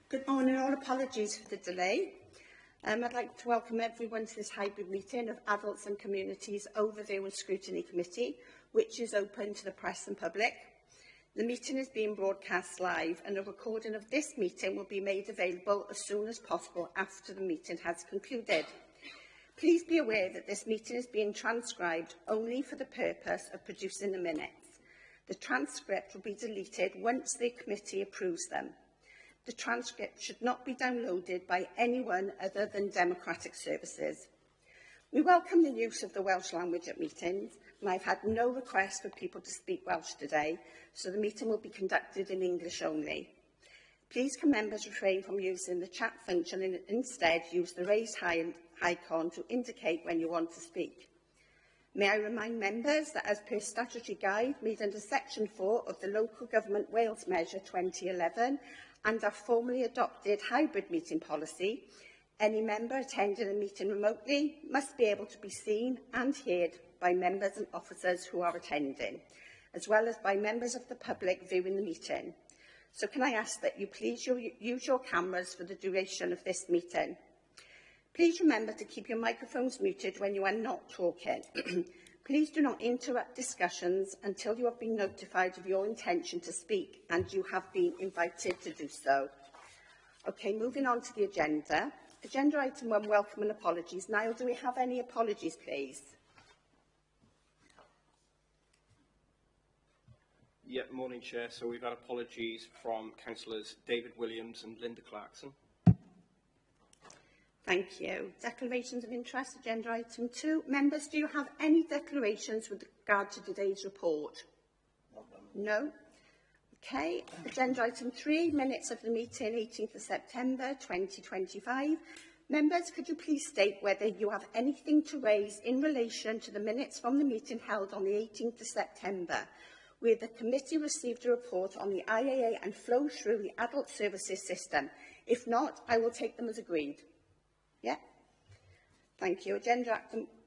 Good morning, all. Apologies for the delay. I'd like to welcome everyone to this hybrid meeting of Adults and Communities Overview and Scrutiny Committee, which is open to the press and public. The meeting is being broadcast live, and a recording of this meeting will be made available as soon as possible after the meeting has concluded. Please be aware that this meeting is being transcribed only for the purpose of producing the minutes. The transcript will be deleted once the committee approves them. The transcript should not be downloaded by anyone other than Democratic Services. We welcome the use of the Welsh language at meetings, and I've had no request for people to speak Welsh today, so the meeting will be conducted in English only. Please can members refrain from using the chat function and instead use the raised hand icon to indicate when you want to speak. May I remind members that as per statutory guide made under Section 4 of the Local Government Wales Measure 2011 and our formally adopted hybrid meeting policy, any member attending a meeting remotely must be able to be seen and heard by members and officers who are attending, as well as by members of the public viewing the meeting. So can I ask that you please use your cameras for the duration of this meeting. Please remember to keep your microphones muted when you are not talking. Please do not interrupt discussions until you have been notified of your intention to speak and you have been invited to do so. Okay, moving on to the agenda. Agenda item 1, welcome and apologies. Niall, do we have any apologies, please? Yeah, morning, Chair. So we've had apologies from Councillors David Williams and Linda Clarkson. Thank you. Declarations of interest, agenda item 2. Members, do you have any declarations with regard to today's report? No. Okay. Agenda item 3, minutes of the meeting 18th of September 2025. Members, could you please state whether you have anything to raise in relation to the minutes from the meeting held on the 18th of September, where the committee received a report on the IAA and flow through the adult services system? If not, I will take them as agreed. Yeah. Thank you. Agenda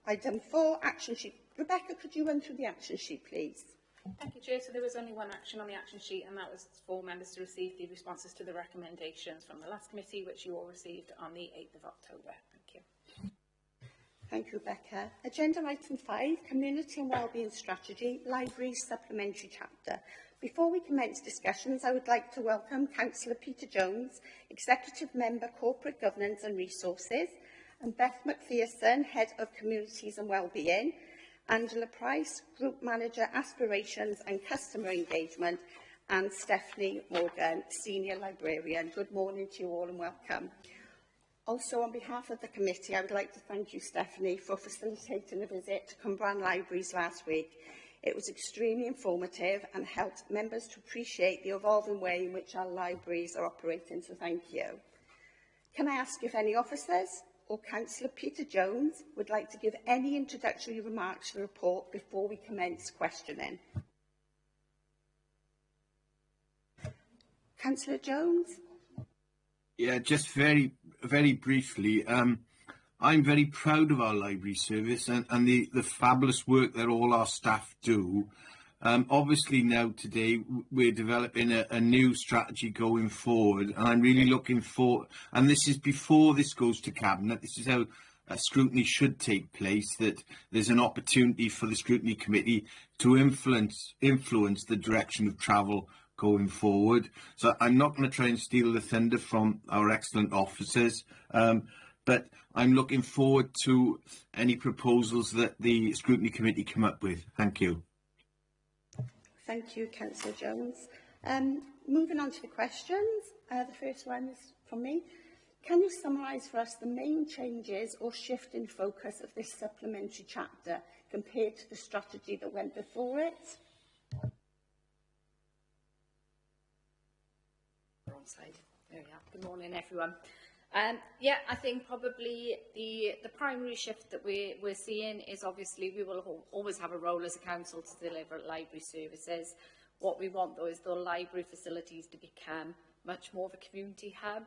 item 4, action sheet. Rebecca, could you run through the action sheet, please? Thank you, Chair. So there was only one action on the action sheet, and that was for members to receive the responses to the recommendations from the last committee, which you all received on the 8th of October. Thank you. Thank you, Rebecca. Agenda item 5, Community and Wellbeing Strategy, Libraries Supplementary Chapter. Before we commence discussions, I would like to welcome Councillor Peter Jones, Executive Member, Corporate Governance and Resources, and Beth McPherson, Head of Communities and Wellbeing, Angela Price, Group Manager, Aspirations and Customer Engagement, and Stephanie Morgan, Senior Librarian. Good morning to you all and welcome. Also, on behalf of the committee, I would like to thank you, Stephanie, for facilitating a visit to Cwmbran Libraries last week. It was extremely informative and helped members to appreciate the evolving way in which our libraries are operating, so thank you. Can I ask if any officers or Councillor Peter Jones would like to give any introductory remarks to the report before we commence questioning? Councillor Jones? Yeah, just very briefly. I'm very proud of our library service and the fabulous work that all our staff do. Obviously now today we're developing a new strategy going forward, and I'm really looking forward, and this is before this goes to Cabinet, this is how scrutiny should take place, that there's an opportunity for the Scrutiny Committee to influence the direction of travel going forward. So I'm not going to try and steal the thunder from our excellent officers, but I'm looking forward to any proposals that the Scrutiny Committee come up with. Thank you. Thank you, Councillor Jones. Moving on to the questions. The first one is from me. Can you summarise for us the main changes or shift in focus of this supplementary chapter compared to the strategy that went before it? Wrong side. There we are. Good morning, everyone. Yeah, I think probably the primary shift that we're seeing is obviously we will always have a role as a council to deliver library services. What we want, though, is the library facilities to become much more of a community hub.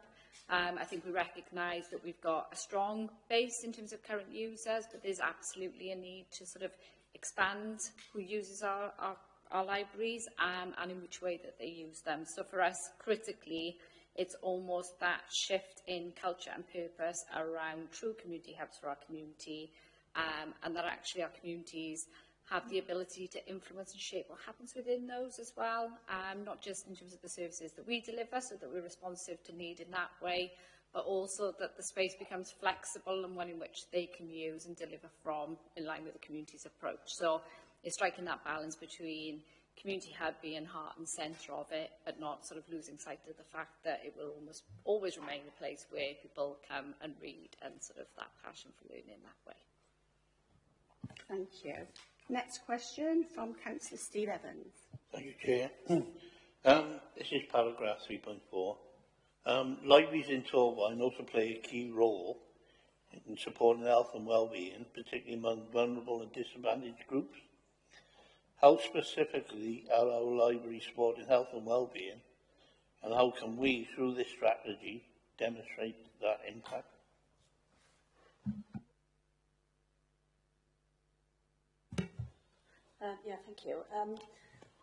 I think we recognise that we've got a strong base in terms of current users, but there's absolutely a need to sort of expand who uses our libraries and in which way that they use them. So for us, critically, it's almost that shift in culture and purpose around true community hubs for our community, and that actually our communities have the ability to influence and shape what happens within those as well, not just in terms of the services that we deliver, so that we're responsive to need in that way, but also that the space becomes flexible and one in which they can use and deliver from in line with the community's approach. So it's striking that balance between community hub being heart and centre of it, but not sort of losing sight of the fact that it will almost always remain a place where people come and read, and sort of that passion for learning that way. Thank you. Next question from Councillor Steve Evans. Thank you, Chair. This is paragraph 3.4. Libraries in Torfaen also play a key role in supporting health and well-being, particularly among vulnerable and disadvantaged groups. How specifically are our libraries supporting health and well-being, and how can we, through this strategy, demonstrate that impact? Thank you.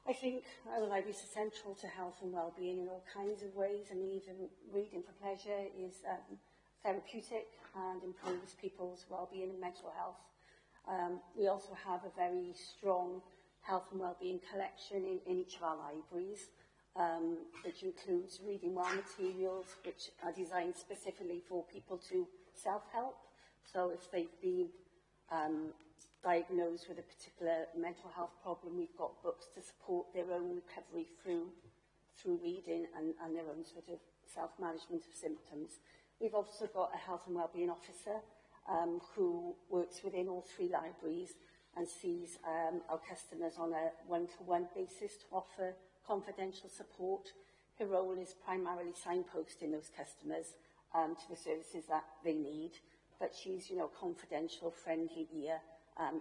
I think our libraries are central to health and well-being in all kinds of ways. I mean, even reading for pleasure is therapeutic and improves people's well-being and mental health. We also have a very strong health and well-being collection in each of our libraries, which includes reading well materials, which are designed specifically for people to self-help. So if they've been diagnosed with a particular mental health problem, we've got books to support their own recovery through reading and their own sort of self-management of symptoms. We've also got a health and wellbeing officer who works within all three libraries and sees our customers on a one-to-one basis to offer confidential support. Her role is primarily signposting those customers to the services that they need, but she's, confidential, friendly ear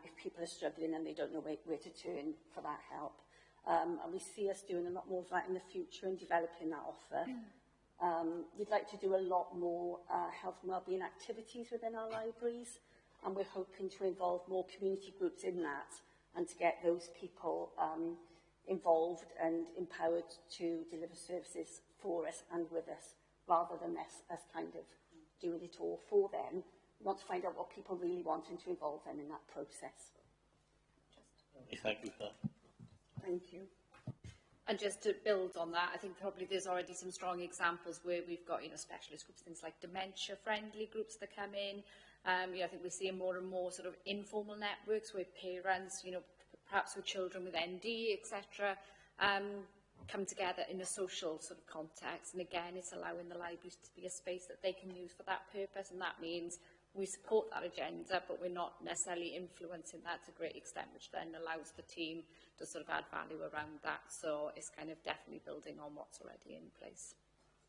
if people are struggling and they don't know where to turn for that help. And we see us doing a lot more of that in the future and developing that offer. We'd like to do a lot more health and wellbeing activities within our libraries, and we're hoping to involve more community groups in that and to get those people involved and empowered to deliver services for us and with us, rather than us kind of doing it all for them. We want to find out what people really want and to involve them in that process. Thank you for that. Thank you. And just to build on that, I think probably there's already some strong examples where we've got, specialist groups, things like dementia-friendly groups that come in. I think we're seeing more and more sort of informal networks where parents, perhaps with children with ND, etc., come together in a social sort of context. And again, it's allowing the libraries to be a space that they can use for that purpose, and that means we support that agenda, but we're not necessarily influencing that to a great extent, which then allows the team to sort of add value around that. So it's kind of definitely building on what's already in place.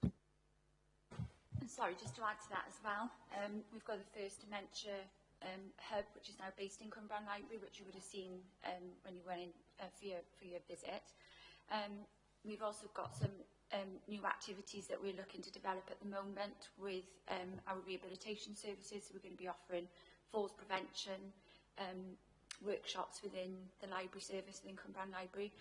And sorry, just to add to that as well, we've got the first dementia hub, which is now based in Cwmbran Library, which you would have seen when you went in for your visit. We've also got some new activities that we're looking to develop at the moment with our rehabilitation services. So we're going to be offering falls prevention workshops within the library service within Cwmbran Library,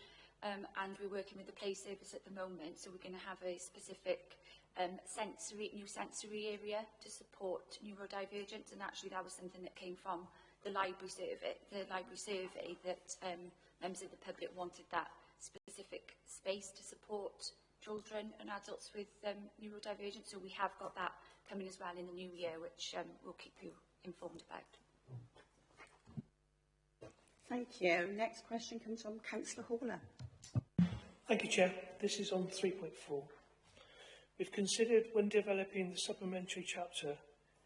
and we're working with the play service at the moment. So we're going to have a specific new sensory area to support neurodivergence, and actually that was something that came from the library survey. That members of the public wanted that specific space to support children and adults with neurodivergence. So we have got that coming as well in the new year, which we'll keep you informed about. Thank you. Next question comes from Councillor Horler. Thank you, Chair. This is on 3.4. We've considered, when developing the supplementary chapter,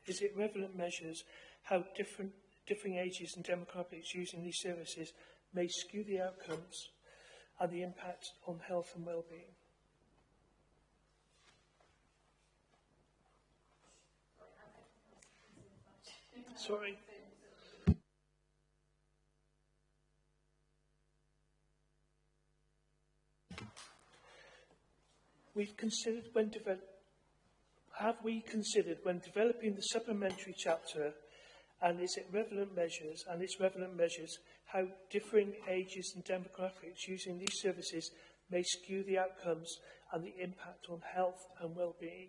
is it relevant measures how differing ages and demographics using these services may skew the outcomes and the impact on health and well-being. Sorry. Have we considered when developing the supplementary chapter, and is it relevant measures, how differing ages and demographics using these services may skew the outcomes and the impact on health and well-being.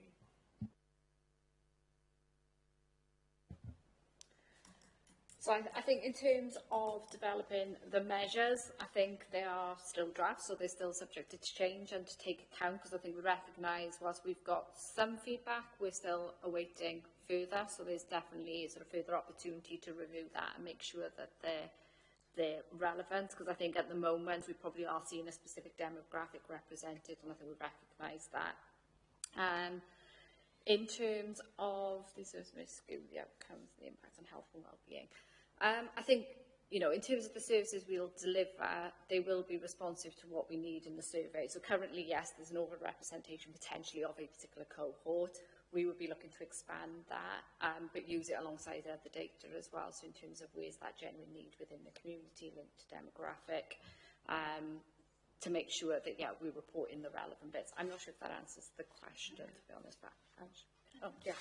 So I think in terms of developing the measures, I think they are still drafts, so they're still subject to change and to take account, because I think we recognise whilst we've got some feedback, we're still awaiting further, so there's definitely sort of further opportunity to review that and make sure that they're relevant, because I think at the moment we probably are seeing a specific demographic represented, and I think we recognise that. In terms of the outcomes, the impact on health and well-being, I think, you know, in terms of the services we'll deliver, they will be responsive to what we need in the survey. So currently, yes, there's an over-representation potentially of a particular cohort. We would be looking to expand that, but use it alongside other data as well. So in terms of where's that genuine need within the community linked to demographic, to make sure that, yeah, we report in the relevant bits. I'm not sure if that answers the question, to be honest. But, oh, yeah.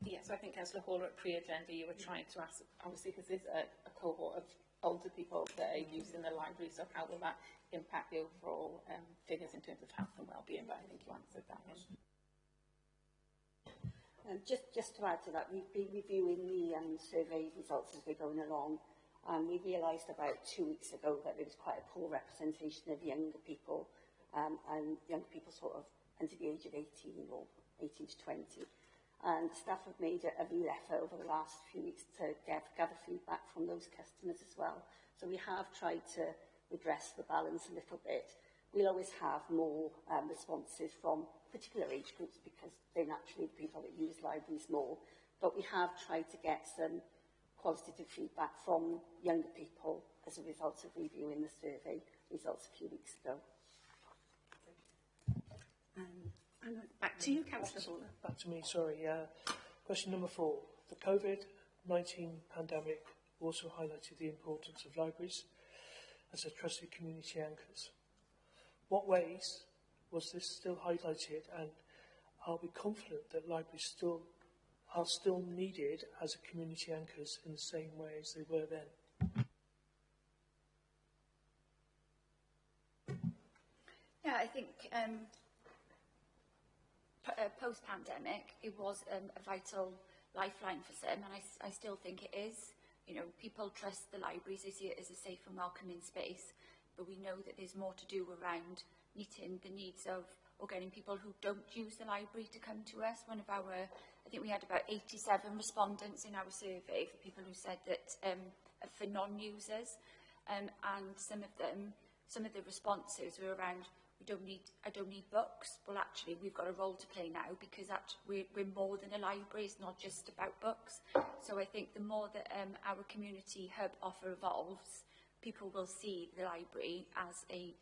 Yes, I think Councillor Hall at pre-agenda you were trying to ask, obviously, because there's a cohort of older people that are using the library, so how will that impact the overall figures in terms of health and well-being? But I think you answered that one. Just to add to that, we've been reviewing the survey results as we're going along, and we realised about 2 weeks ago that there was quite a poor representation of younger people, and young people sort of under the age of 18 or 18 to 20. And staff have made a real effort over the last few weeks to gather feedback from those customers as well. So we have tried to redress the balance a little bit. We'll always have more responses from particular age groups because they're naturally the people that use libraries more. But we have tried to get some qualitative feedback from younger people as a result of reviewing the survey results a few weeks ago. Back to you, Councillor Hall. Back to me, sorry. Question number 4. The COVID-19 pandemic also highlighted the importance of libraries as a trusted community anchors. What ways was this still highlighted, and are we confident that libraries are still needed as a community anchors in the same way as they were then? Yeah, I think post-pandemic, it was a vital lifeline for some, and I still think it is. You know, people trust the libraries, they see it as a safe and welcoming space, but we know that there's more to do around meeting the needs of, or getting people who don't use the library to come to us. I think we had about 87 respondents in our survey for people who said that, for non-users, and some of the responses were around, I don't need books. Well, actually, we've got a role to play now because we're more than a library. It's not just about books. So I think the more that our community hub offer evolves, people will see the library as a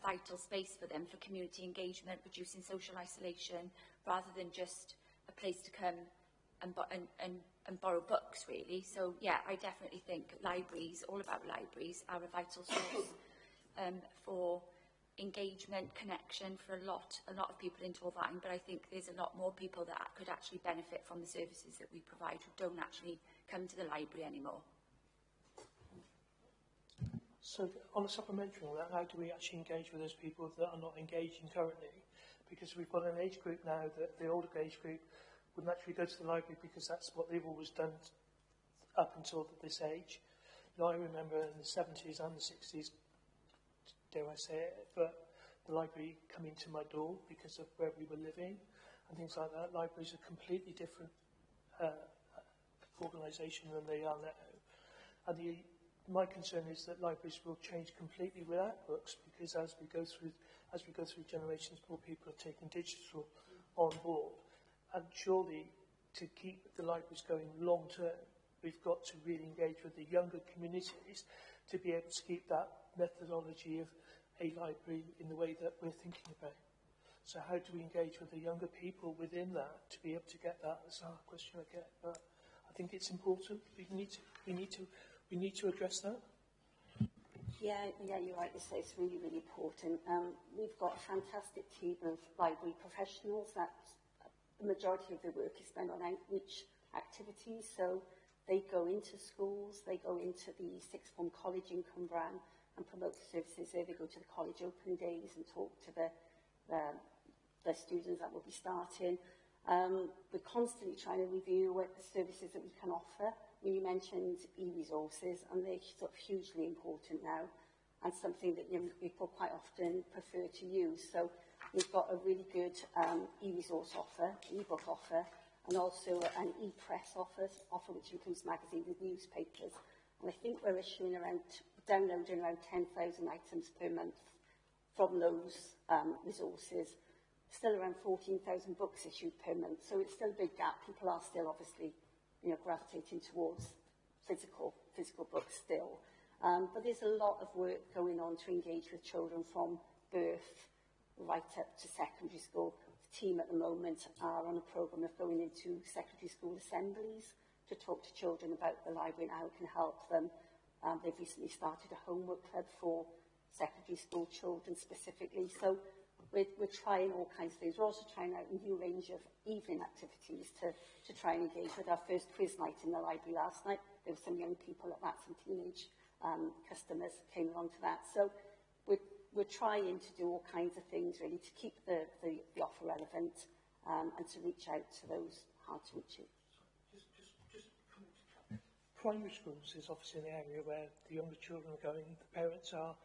vital space for them for community engagement, reducing social isolation, rather than just a place to come and borrow books, really. So, yeah, I definitely think libraries, all about libraries, are a vital source for engagement, connection for a lot of people in Torfaen, but I think there's a lot more people that could actually benefit from the services that we provide who don't actually come to the library anymore. So on a supplementary on that, how do we actually engage with those people that are not engaging currently? Because we've got an age group now that the older age group would naturally go to the library because that's what they've always done up until this age. You know, I remember in the 70s and the 60s, dare I say it, but the library coming to my door because of where we were living and things like that. Libraries are a completely different organisation than they are now. And my concern is that libraries will change completely without books, because as we go through generations, more people are taking digital on board. And surely, to keep the libraries going long term, we've got to really engage with the younger communities to be able to keep that methodology of a library in the way that we're thinking about. So how do we engage with the younger people within that to be able to get that? That's a question I get, but I think it's important. We need to address that. Yeah, you're right. It's really, really important. We've got a fantastic team of library professionals. That the majority of their work is spent on outreach activities. So they go into schools, they go into the sixth form college in Cwmbran and promote the services there. They go to the college open days and talk to the students that will be starting. We're constantly trying to review what the services that we can offer. You mentioned e-resources, and they're sort of hugely important now, and something that young people quite often prefer to use. So we've got a really good e-resource offer, e-book offer, and also an e-press offer which includes magazines and newspapers. And I think we're downloading around 10,000 items per month from those resources. Still around 14,000 books issued per month, so it's still a big gap. People are still obviously, gravitating towards physical books still. But there's a lot of work going on to engage with children from birth right up to secondary school. The team at the moment are on a programme of going into secondary school assemblies to talk to children about the library and how it can help them. They've recently started a homework club for secondary school children specifically. So we're trying all kinds of things. We're also trying out a new range of evening activities to try and engage with. Our first quiz night in the library last night, there were some young people at that, some teenage customers came along to that. So we're trying to do all kinds of things really to keep the offer relevant and to reach out to those hard to reach. Primary schools is obviously an area where the younger children are going. The parents are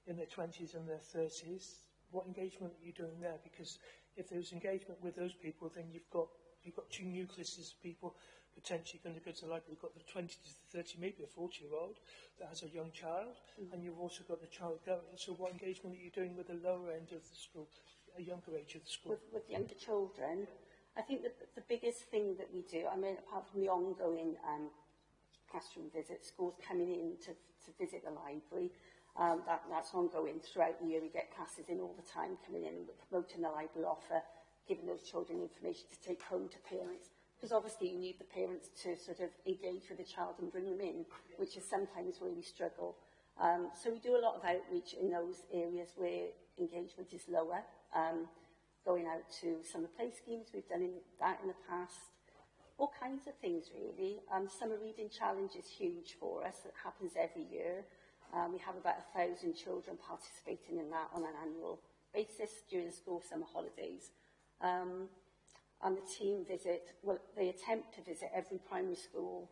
in their 20s and their 30s. What engagement are you doing there? Because if there's engagement with those people, then you've got two nucleuses of people potentially going to go to the library. You've got the 20 to 30, maybe a 40-year-old that has a young child, and you've also got the child going. So what engagement are you doing with the lower end of the school, a younger age of the school? With younger children, I think that the biggest thing that we do, I mean, apart from the ongoing classroom visits, schools coming in to visit the library, that's ongoing throughout the year. We get classes in all the time coming in, promoting the library offer, giving those children information to take home to parents. Because obviously you need the parents to sort of engage with the child and bring them in, which is sometimes where we struggle. So we do a lot of outreach in those areas where engagement is lower, going out to summer play schemes. We've done that in the past. All kinds of things really. Summer reading challenge is huge for us. It happens every year. We have about 1,000 children participating in that on an annual basis during the school summer holidays. And the team they attempt to visit every primary school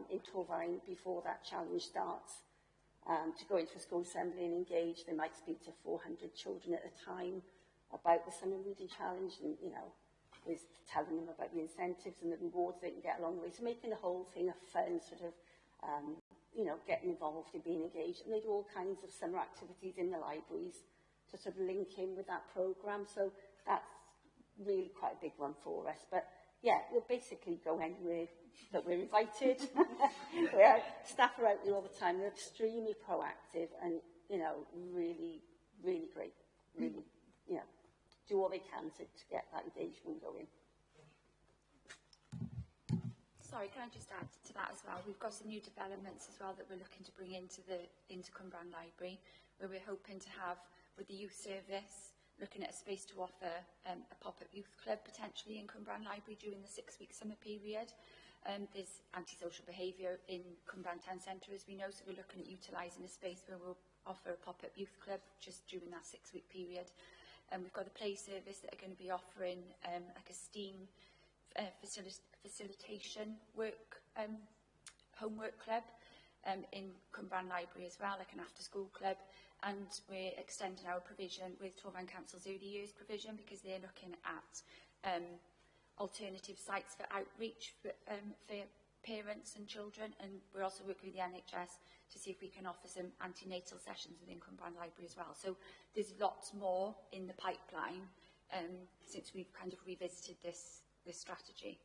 in Torfaen before that challenge starts. To go into a school assembly and engage, they might speak to 400 children at a time about the summer reading challenge and, with telling them about the incentives and the rewards they can get along the way. So making the whole thing a fun sort of getting involved in being engaged. And they do all kinds of summer activities in the libraries to sort of link in with that programme. So that's really quite a big one for us. But yeah, we'll basically go anywhere that we're invited. Staff are out there all the time. They're extremely proactive and, really, really great. Really, do all they can to get that engagement going. Sorry, can I just add to that as well? We've got some new developments as well that we're looking to bring into Cwmbran Library, where we're hoping to have, with the youth service, looking at a space to offer a pop-up youth club potentially in Cwmbran Library during the 6-week summer period. There's antisocial behaviour in Cwmbran Town Centre, as we know, so we're looking at utilising a space where we'll offer a pop-up youth club just during that 6-week period. We've got a play service that are going to be offering like a STEAM facilitation homework club in Cwmbran Library as well, like an after-school club. And we're extending our provision with Torfaen Council's early years provision because they're looking at alternative sites for outreach for parents and children. And we're also working with the NHS to see if we can offer some antenatal sessions within Cwmbran Library as well. So there's lots more in the pipeline since we've kind of revisited this strategy.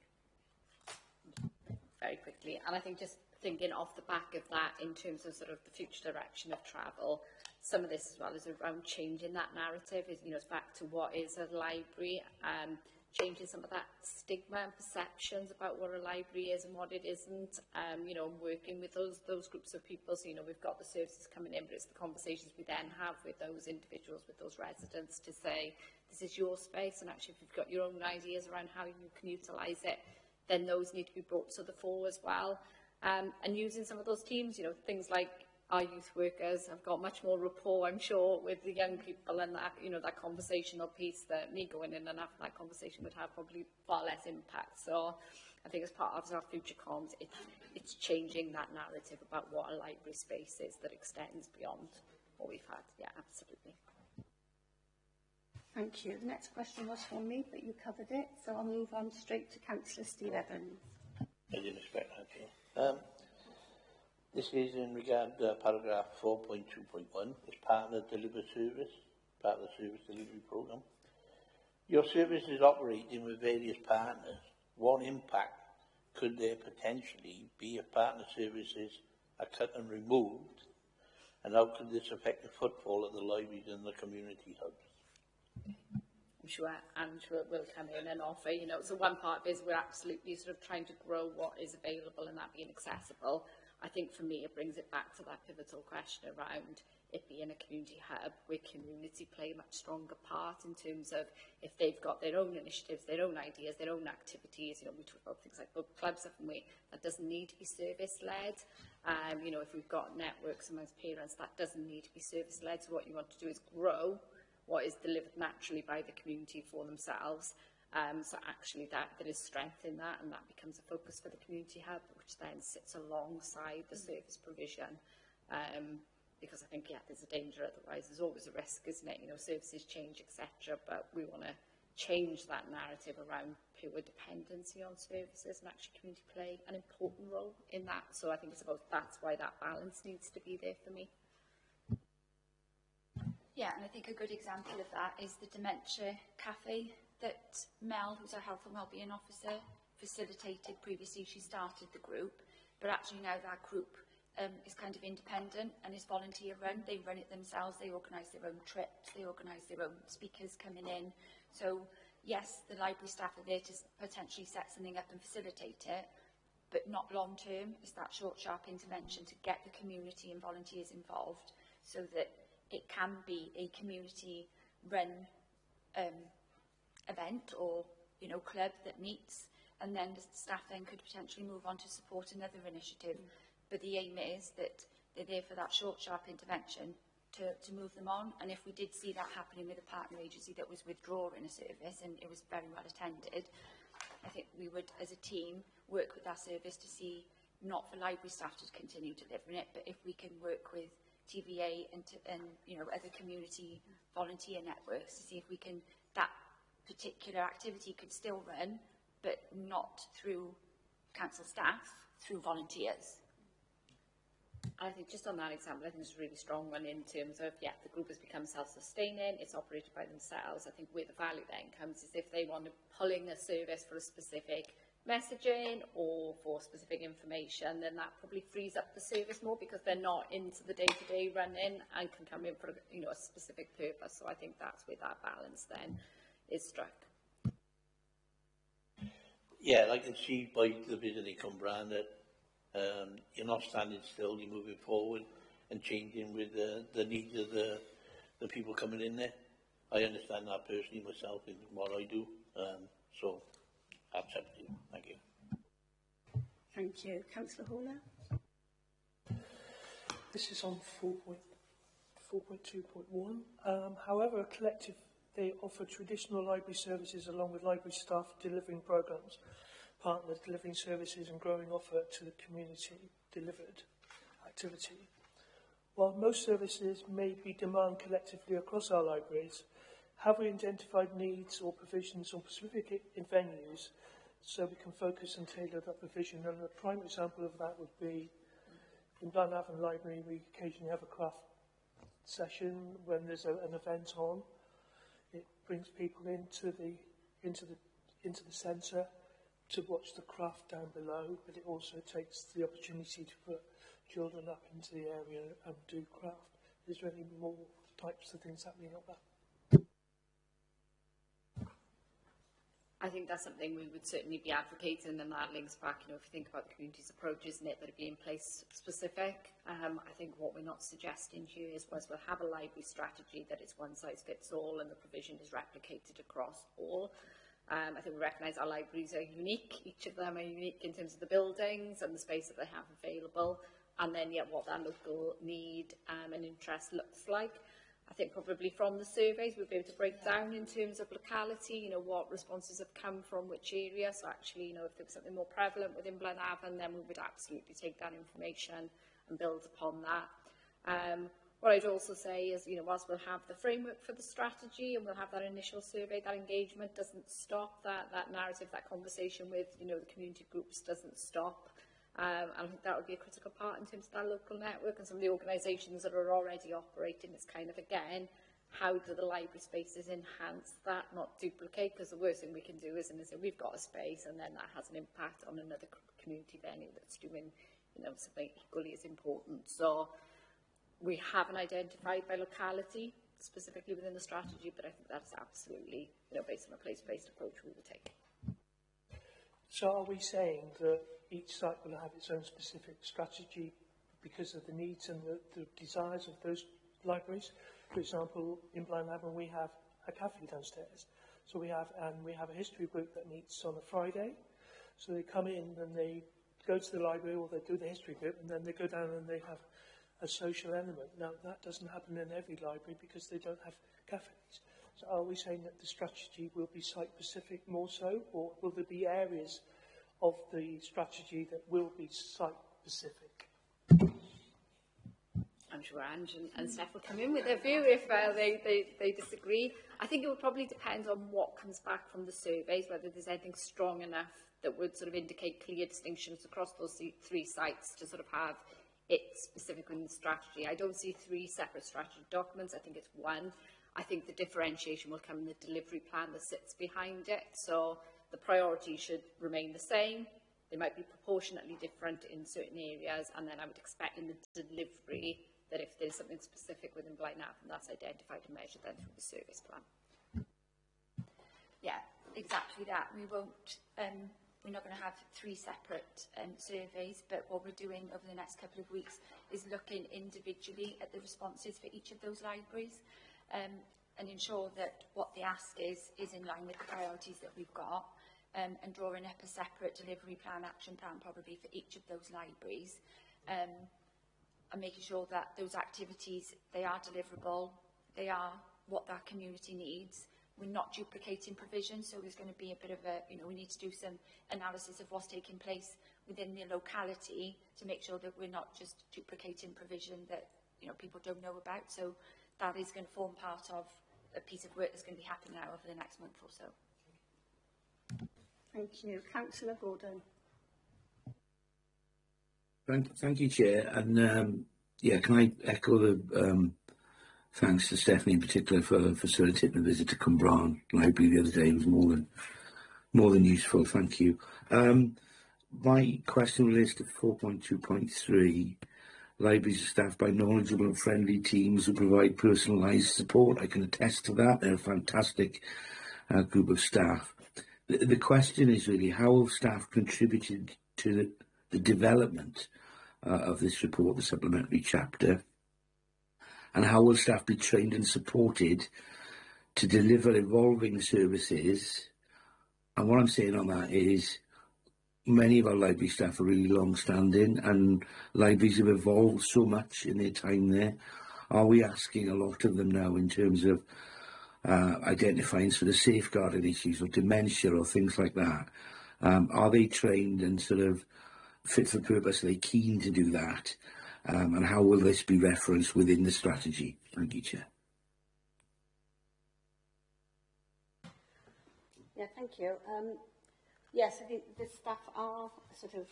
Very quickly, and I think just thinking off the back of that in terms of sort of the future direction of travel, some of this as well is around changing that narrative, is, it's back to what is a library, changing some of that stigma and perceptions about what a library is and what it isn't, working with those groups of people. So, we've got the services coming in, but it's the conversations we then have with those individuals, with those residents, to say, this is your space, and actually if you've got your own ideas around how you can utilise it, then those need to be brought to the fore as well. and using some of those teams, you know, things like our youth workers have got much more rapport, I'm sure, with the young people, and that, you know, that conversational piece that me going in and having that conversation would have probably far less impact. So I think as part of our future comms, it's changing that narrative about what a library space is that extends beyond what we've had. Yeah, absolutely. Thank you. The next question was from me, but you covered it, so I'll move on straight to Councillor Steve Evans. I didn't expect that, Chair. This is in regard to paragraph 4.2.1. It's partner deliver service, part of the service delivery programme. Your service is operating with various partners. What impact could there potentially be if partner services are cut and removed? And how could this affect the footfall of the libraries and the community hubs? I'm sure Andrew will come in and offer, you know, so one part is we're absolutely sort of trying to grow what is available and that being accessible. I think for me, it brings it back to that pivotal question around it being a community hub where community play a much stronger part in terms of if they've got their own initiatives, their own ideas, their own activities. You know, we talk about things like book clubs, haven't we? That doesn't need to be service-led. You know, if we've got networks amongst parents, that doesn't need to be service-led. So what you want to do is grow what is delivered naturally by the community for themselves. So actually there is strength in that, and that becomes a focus for the community hub, which then sits alongside the service provision. Because I think, yeah, there's a danger otherwise. There's always a risk, isn't it? You know, services change, etc. But we want to change that narrative around pure dependency on services, and actually community play an important role in that. So I think it's about, that's why that balance needs to be there for me. Yeah, and I think a good example of that is the Dementia Cafe that Mel, who's our Health and Wellbeing Officer, facilitated previously. She started the group, but actually now that group is kind of independent and is volunteer run. They run it themselves, they organise their own trips, they organise their own speakers coming in. So yes, the library staff are there to potentially set something up and facilitate it, but not long term. It's that short, sharp intervention to get the community and volunteers involved so that it can be a community run event or, you know, club that meets, and then the staff then could potentially move on to support another initiative. But the aim is that they're there for that short, sharp intervention to move them on. And if we did see that happening with a partner agency that was withdrawing a service and it was very well attended, I think we would, as a team, work with that service to see, not for library staff to continue delivering it, but if we can work with TVA and you know, other community volunteer networks to see if we can, that particular activity could still run, but not through council staff, through volunteers. I think just on that example, I think it's a really strong one in terms of, yeah, the group has become self-sustaining, it's operated by themselves. I think where the value then comes is if they want to pull in a service for a specific messaging or for specific information, then that probably frees up the service more because they're not into the day-to-day running and can come in for, you know, a specific purpose. So I think that's where that balance then is struck. Yeah, I can see by the visit in Cwmbran that you're not standing still, you're moving forward and changing with the needs of the people coming in there. I understand that personally myself in what I do, so that's up to you. Thank you. Thank you. Councillor Horner. This is on 4.2.1. However, a collective, they offer traditional library services along with library staff delivering programmes, partners delivering services and growing offer to the community delivered activity. While most services may be demand collectively across our libraries, have we identified needs or provisions on specific venues so we can focus and tailor that provision? And a prime example of that would be in Blanavon Library, we occasionally have a craft session when there's an event on. It brings people into the centre to watch the craft down below, but it also takes the opportunity to put children up into the area and do craft. Is there any more types of things happening like that? I think that's something we would certainly be advocating, and that links back, you know, if you think about the community's approach, isn't it, that it be in place specific. I think what we're not suggesting here is we'll have a library strategy that it's one size fits all and the provision is replicated across all. I think we recognise our libraries are unique. Each of them are unique in terms of the buildings and the space that they have available, and then what that local need and interest looks like. I think probably from the surveys we'll be able to break down in terms of locality, what responses have come from which area. So actually, if there was something more prevalent within Blaenavon, then we would absolutely take that information and build upon that. What I'd also say is, whilst we'll have the framework for the strategy and we'll have that initial survey, that engagement doesn't stop, that narrative, that conversation with, the community groups doesn't stop. And I think that would be a critical part in terms of that local network and some of the organisations that are already operating. It's kind of, again, how do the library spaces enhance that, not duplicate, because the worst thing we can do is say we've got a space and then that has an impact on another community venue that's doing, something equally as important. So we haven't identified by locality specifically within the strategy, but I think that's absolutely, based on a place-based approach we would take. So are we saying that each site will have its own specific strategy because of the needs and the desires of those libraries? For example, in Blaenavon we have a cafe downstairs. So we have a history group that meets on a Friday. So they come in and they go to the library, or they do the history group, and then they go down and they have a social element. Now, that doesn't happen in every library because they don't have cafes. So are we saying that the strategy will be site-specific more so, or will there be areas of the strategy that will be site-specific? I'm sure Ange and Steph will come in with their view if they disagree. I think it will probably depend on what comes back from the surveys, whether there's anything strong enough that would sort of indicate clear distinctions across those three sites to sort of have it specific in the strategy. I don't see three separate strategy documents. I think it's one. I think the differentiation will come in the delivery plan that sits behind it. So the priorities should remain the same. They might be proportionately different in certain areas, and then I would expect in the delivery that if there's something specific within Blaenavon, that's identified and measured then through the service plan. Yeah, exactly that. We won't. We're not going to have three separate surveys, but what we're doing over the next couple of weeks is looking individually at the responses for each of those libraries and ensure that what the ask is in line with the priorities that we've got, and drawing up a separate delivery plan, action plan probably for each of those libraries, and making sure that those activities, they are deliverable, they are what that community needs. We're not duplicating provision, so there's going to be a bit of a, we need to do some analysis of what's taking place within the locality to make sure that we're not just duplicating provision that, people don't know about. So that is going to form part of a piece of work that's going to be happening now over the next month or so. Thank you. Councillor Gordon. Thank you, Chair. And can I echo the thanks to Stephanie in particular for facilitating a visit to Cwmbran Library the other day. It was more than useful. Thank you. My question relates to 4.2.3. Libraries are staffed by knowledgeable and friendly teams who provide personalised support. I can attest to that. They're a fantastic group of staff. The question is really, how have staff contributed to the development of this report, the supplementary chapter? And how will staff be trained and supported to deliver evolving services? And what I'm saying on that is many of our library staff are really long-standing, and libraries have evolved so much in their time there. Are we asking a lot of them now in terms of identifying sort of safeguarding issues or dementia or things like that? Are they trained and sort of fit for purpose? Are they keen to do that? And how will this be referenced within the strategy? Thank you, Chair. Yeah, thank you. Yes, I think the staff are sort of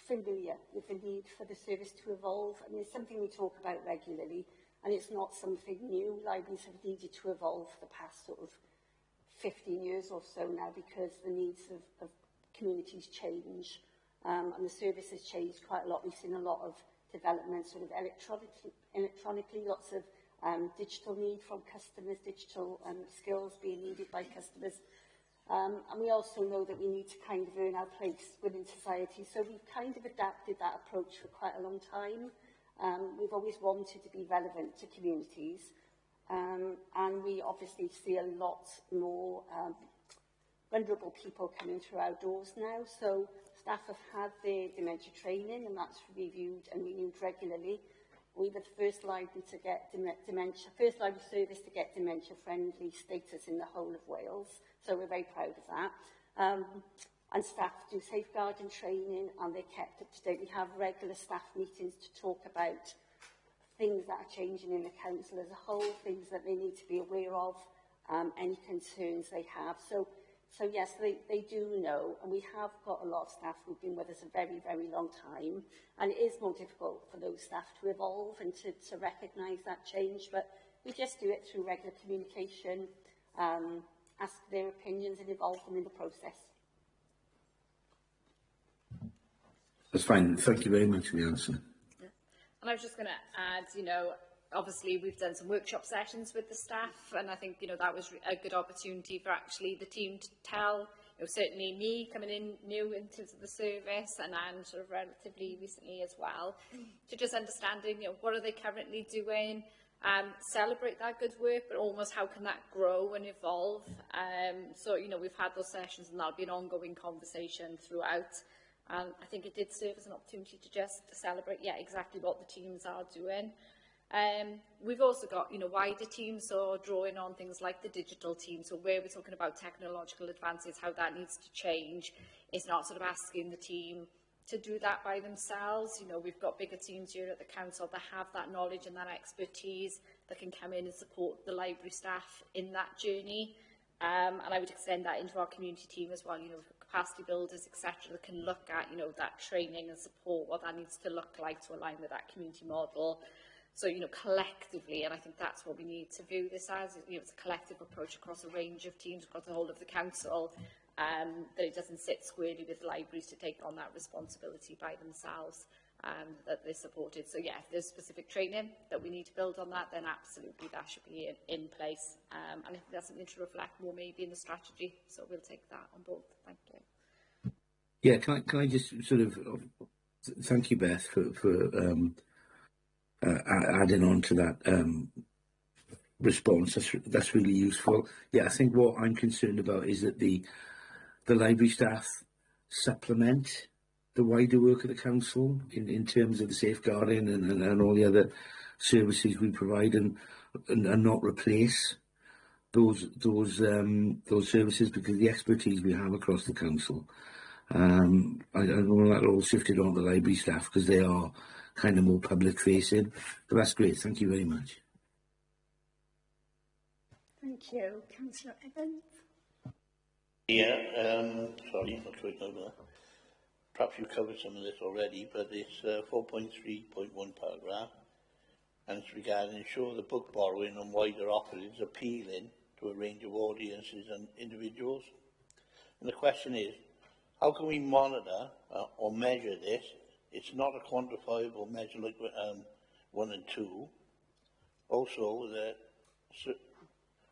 familiar with the need for the service to evolve. I mean, it's something we talk about regularly, and it's not something new. Libraries have needed to evolve for the past sort of 15 years or so now because the needs of communities change, and the service has changed quite a lot. We've seen a lot of development sort of electronically, lots of digital need from customers, digital skills being needed by customers. And we also know that we need to kind of earn our place within society. So we've kind of adapted that approach for quite a long time. We've always wanted to be relevant to communities. And we obviously see a lot more vulnerable people coming through our doors now. So staff have had their dementia training, and that's reviewed and renewed regularly. We were the first library to get first library service to get dementia-friendly status in the whole of Wales. So we're very proud of that. And staff do safeguarding training, and they're kept up to date. We have regular staff meetings to talk about things that are changing in the council as a whole, things that they need to be aware of, any concerns they have. So yes, they do know, and we have got a lot of staff who've been with us a very, very long time, and it is more difficult for those staff to evolve and to recognise that change, but we just do it through regular communication, ask their opinions and involve them in the process. That's fine. Thank you very much for the answer. Yeah. And I was just going to add, you know, obviously we've done some workshop sessions with the staff, and I think, you know, that was a good opportunity for actually the team to tell, you know, certainly me coming in new in terms of the service, and sort of relatively recently as well, to just understanding, you know, what are they currently doing, celebrate that good work, but almost how can that grow and evolve. So, you know, we've had those sessions, and that'll be an ongoing conversation throughout. And I think it did serve as an opportunity to just celebrate, yeah, exactly what the teams are doing. We've also got, you know, wider teams, so drawing on things like the digital team. So where we're talking about technological advances, how that needs to change, it's not sort of asking the team to do that by themselves. You know, we've got bigger teams here at the council that have that knowledge and that expertise that can come in and support the library staff in that journey. And I would extend that into our community team as well, you know, capacity builders, etc., that can look at, you know, that training and support, what that needs to look like to align with that community model. So, you know, collectively, and I think that's what we need to view this as, you know, it's a collective approach across a range of teams, across the whole of the council, that it doesn't sit squarely with libraries to take on that responsibility by themselves, that they're supported. So, yeah, if there's specific training that we need to build on that, then absolutely that should be in place. And I think that's something to reflect more maybe in the strategy. So we'll take that on board. Thank you. Yeah, can I just sort of thank you, Beth, for adding on to that response. That's really useful. Yeah, I think what I'm concerned about is that the library staff supplement the wider work of the council in terms of the safeguarding and all the other services we provide, and not replace those services, because the expertise we have across the council, I don't know that all shifted on the library staff because they are kind of more public facing. But that's great. Thank you very much. Thank you. Councillor Evans. Yeah, sorry, I'm not sure it's over there. Perhaps you've covered some of this already, but it's 4.3.1 paragraph, and it's regarding ensure the book borrowing and wider offers is appealing to a range of audiences and individuals. And the question is, how can we monitor or measure this? It's not a quantifiable measure like 1 and 2.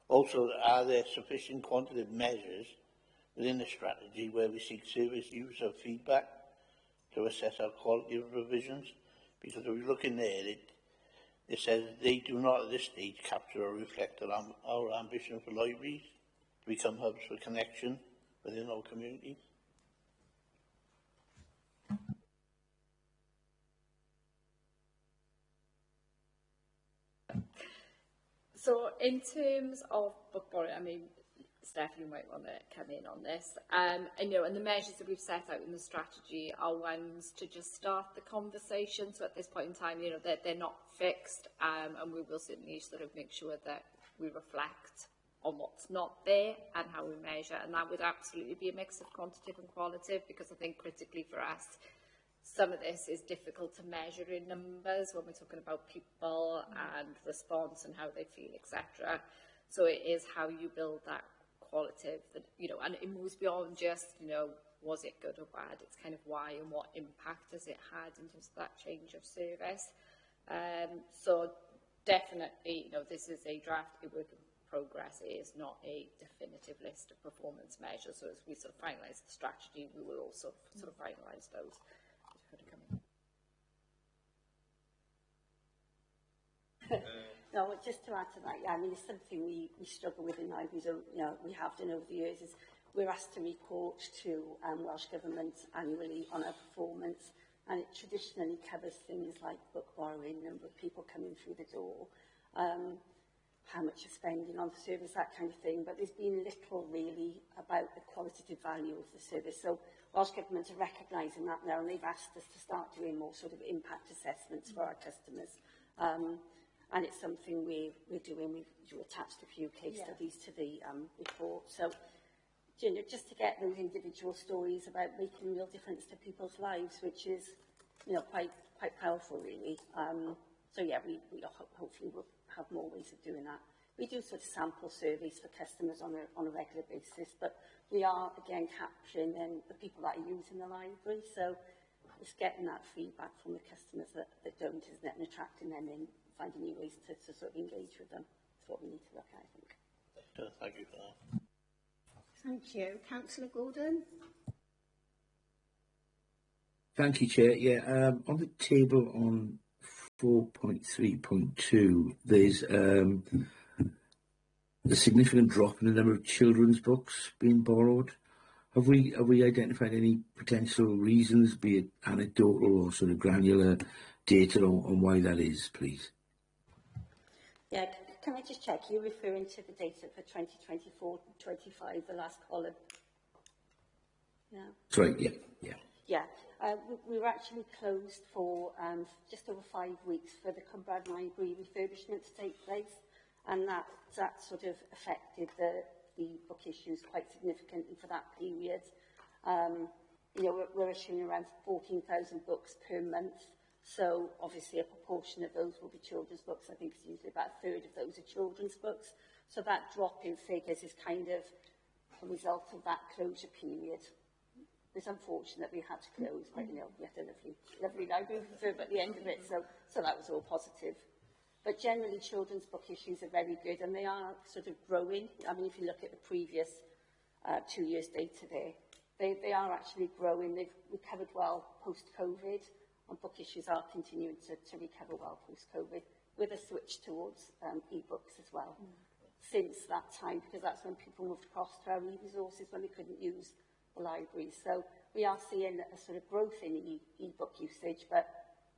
Also, are there sufficient quantitative measures within the strategy where we seek service user feedback to assess our quality of revisions? Because if we look in there, it says they do not at this stage capture or reflect our ambition for libraries to become hubs for connection within our communities. So in terms of book borrowing, I mean, Stephanie might want to come in on this. And, you know, and the measures that we've set out in the strategy are ones to just start the conversation. So at this point in time, you know, they're not fixed, and we will certainly sort of make sure that we reflect on what's not there and how we measure. And that would absolutely be a mix of quantitative and qualitative, because I think critically for us, some of this is difficult to measure in numbers when we're talking about people and response and how they feel, etc. So it is how you build that qualitative, that, you know, and it moves beyond just, you know, was it good or bad? It's kind of why and what impact has it had in terms of that change of service. So definitely, you know, this is a draft, a work in progress. It is not a definitive list of performance measures. So as we sort of finalise the strategy, we will also sort of finalise those. No, just to add to that, yeah, I mean, it's something we struggle with in libraries, you know, we have done over the years, is we're asked to report to Welsh Government annually on our performance, and it traditionally covers things like book borrowing, number of people coming through the door, how much you're spending on the service, that kind of thing. But there's been little really about the qualitative value of the service. So Welsh Government are recognising that now, and they've asked us to start doing more sort of impact assessments for our customers. And it's something we're doing. We've attached a few case studies to the report. So, you know, just to get those individual stories about making a real difference to people's lives, which is, you know, quite powerful, really. So yeah, we hopefully will have more ways of doing that. We do sort of sample surveys for customers on a regular basis, but we are again capturing the people that are using the library. So it's getting that feedback from the customers that don't, isn't it, and attracting them in, finding new ways to sort of engage with them. That's what we need to look at, I think. Thank you for that. Thank you. Councillor Gordon? Thank you, Chair. Yeah, on the table on 4.3.2, there's a significant drop in the number of children's books being borrowed. Have we identified any potential reasons, be it anecdotal or sort of granular data on why that is, please? Yeah, can I just check? You're referring to the data for 2024-25, the last column? Yeah. Sorry, yeah. Yeah, we were actually closed for just over 5 weeks for the Cumbrae Library refurbishment to take place, and that sort of affected the book issues quite significantly for that period. You know, we're issuing around 14,000 books per month, so obviously a proportion of those will be children's books. I think it's usually about a third of those are children's books. So that drop in figures is kind of a result of that closure period. It's unfortunate we had to close, but you know, we had a lovely library at the end of it, so that was all positive. But generally, children's book issues are very good, and they are sort of growing. I mean, if you look at the previous 2 years' data there, they are actually growing. They've recovered well post-COVID, and book issues are continuing to recover well post-COVID, with a switch towards e-books as well. Since that time, because that's when people moved across to our e-resources when they couldn't use the library. So we are seeing a sort of growth in e-book usage, but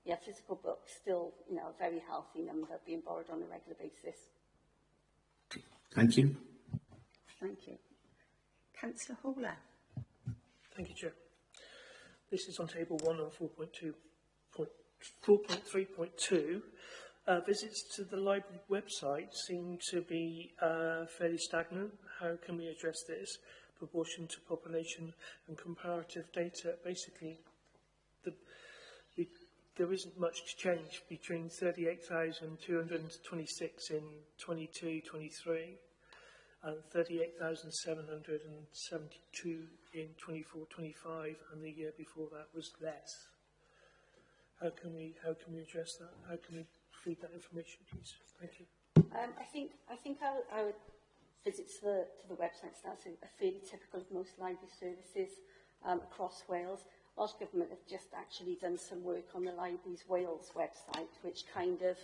yeah, physical books still, you know, a very healthy number being borrowed on a regular basis. Thank you. Thank you. Councillor Howler? Thank you, Chair. This is on table 1 on 4.3.2. Visits to the library website seem to be fairly stagnant. How can we address this? Proportion to population and comparative data. Basically, there isn't much change between 38,226 in 22-23 and 38,772 in 24-25, and the year before that was less. How can we address that? How can we feed that information, please? Thank you. I think our visits to the website stats are fairly typical of most library services across Wales. Welsh Government have just actually done some work on the Libraries Wales website, which kind of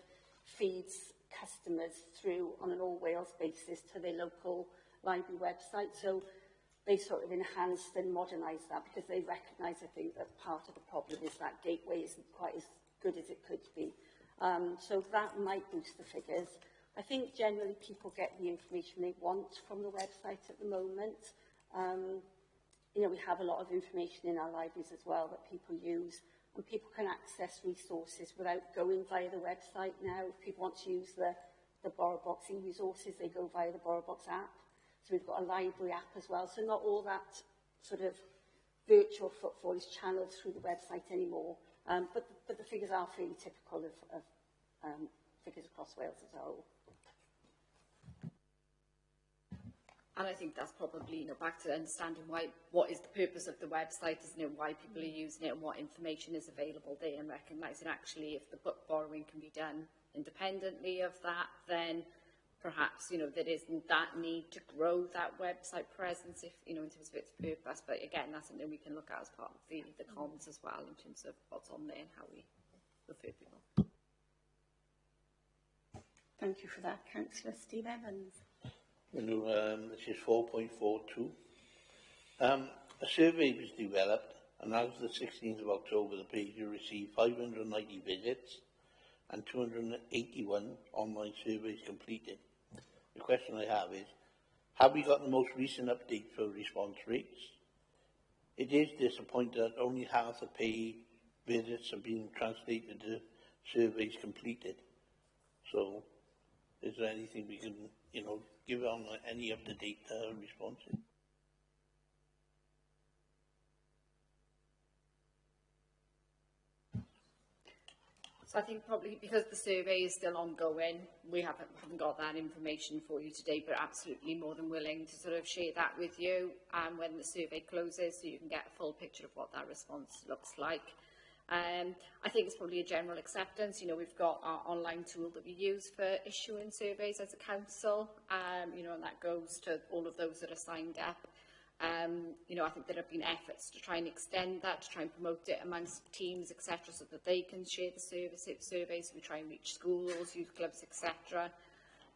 feeds customers through on an all Wales basis to their local library website. So they sort of enhanced and modernised that because they recognise, I think, that part of the problem is that gateway isn't quite as good as it could be. So that might boost the figures. I think generally people get the information they want from the website at the moment. You know, we have a lot of information in our libraries as well that people use, and people can access resources without going via the website now. If people want to use the BorrowBox e-resources, they go via the BorrowBox app. So we've got a library app as well. So not all that sort of virtual footfall is channeled through the website anymore. But the figures are fairly typical of figures across Wales as a whole. And I think that's probably, you know, back to understanding what is the purpose of the website, isn't it? Why people are using it and what information is available there, and recognising actually if the book borrowing can be done independently of that, then perhaps, you know, there isn't that need to grow that website presence, if, you know, in terms of its purpose. But again, that's something we can look at as part of the comms as well, in terms of what's on there and how we refer people. Thank you for that, Councillor Steve Evans. This is 4.42. A survey was developed, and as of the 16th of October, the page received 590 visits and 281 online surveys completed. The question I have we got the most recent update for response rates? It is disappointing that only half the page visits have been translated to surveys completed. So, is there anything we can, give on any up-to-date responses? So I think probably because the survey is still ongoing, we haven't got that information for you today, but absolutely more than willing to sort of share that with you when the survey closes, so you can get a full picture of what that response looks like. I think it's probably a general acceptance. We've got our online tool that we use for issuing surveys as a council, and that goes to all of those that are signed up. I think there have been efforts to try and extend that, to try and promote it amongst teams, etc., so that they can share the surveys. We try and reach schools, youth clubs, etc.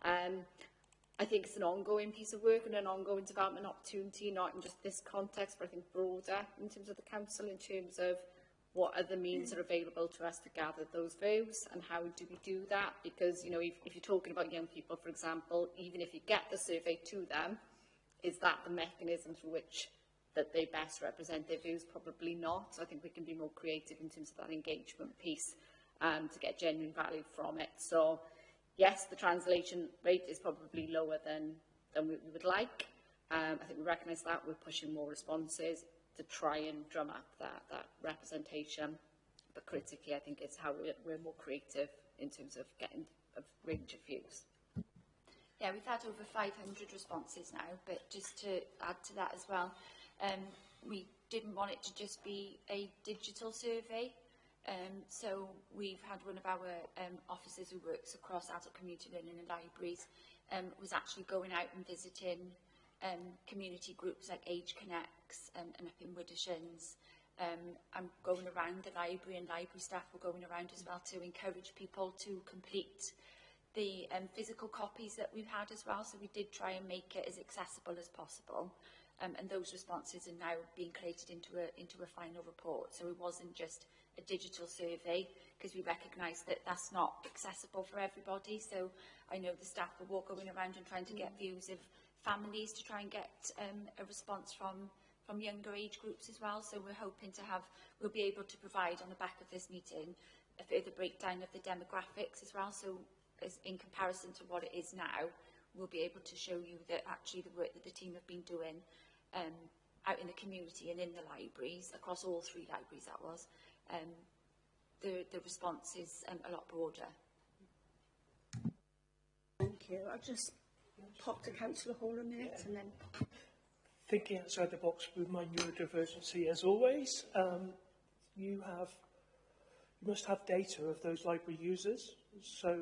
I think it's an ongoing piece of work and an ongoing development opportunity, not in just this context, but I think broader in terms of the council, in terms of what other means are available to us to gather those views and how do we do that? Because, if you're talking about young people, for example, even if you get the survey to them, is that the mechanism through which that they best represent their views? Probably not. So I think we can be more creative in terms of that engagement piece to get genuine value from it. So yes, the translation rate is probably lower than we would like. I think we recognise that. We're pushing more responses to try and drum up that representation. But critically, I think it's how we're more creative in terms of getting a range of views. Yeah, we've had over 500 responses now, but just to add to that as well, we didn't want it to just be a digital survey. So we've had one of our officers who works across adult community learning and libraries was actually going out and visiting community groups like Age Connects and up in Widdershins. I'm going around the library, and library staff were going around as well to encourage people to complete the physical copies that we've had as well. So we did try and make it as accessible as possible. And those responses are now being created into a final report. So it wasn't just a digital survey, because we recognise that that's not accessible for everybody. So I know the staff were going around and trying to get views of families to try and get a response from younger age groups as well. So we're hoping to we'll be able to provide on the back of this meeting a further breakdown of the demographics as well. So as in comparison to what it is now, we'll be able to show you that actually the work that the team have been doing out in the community and in the libraries, across all 3 libraries that was, the response is a lot broader. Thank you. I'll just pop to Councillor Hall a minute and then... Thinking outside the box with my neurodivergency, as always, you must have data of those library users. So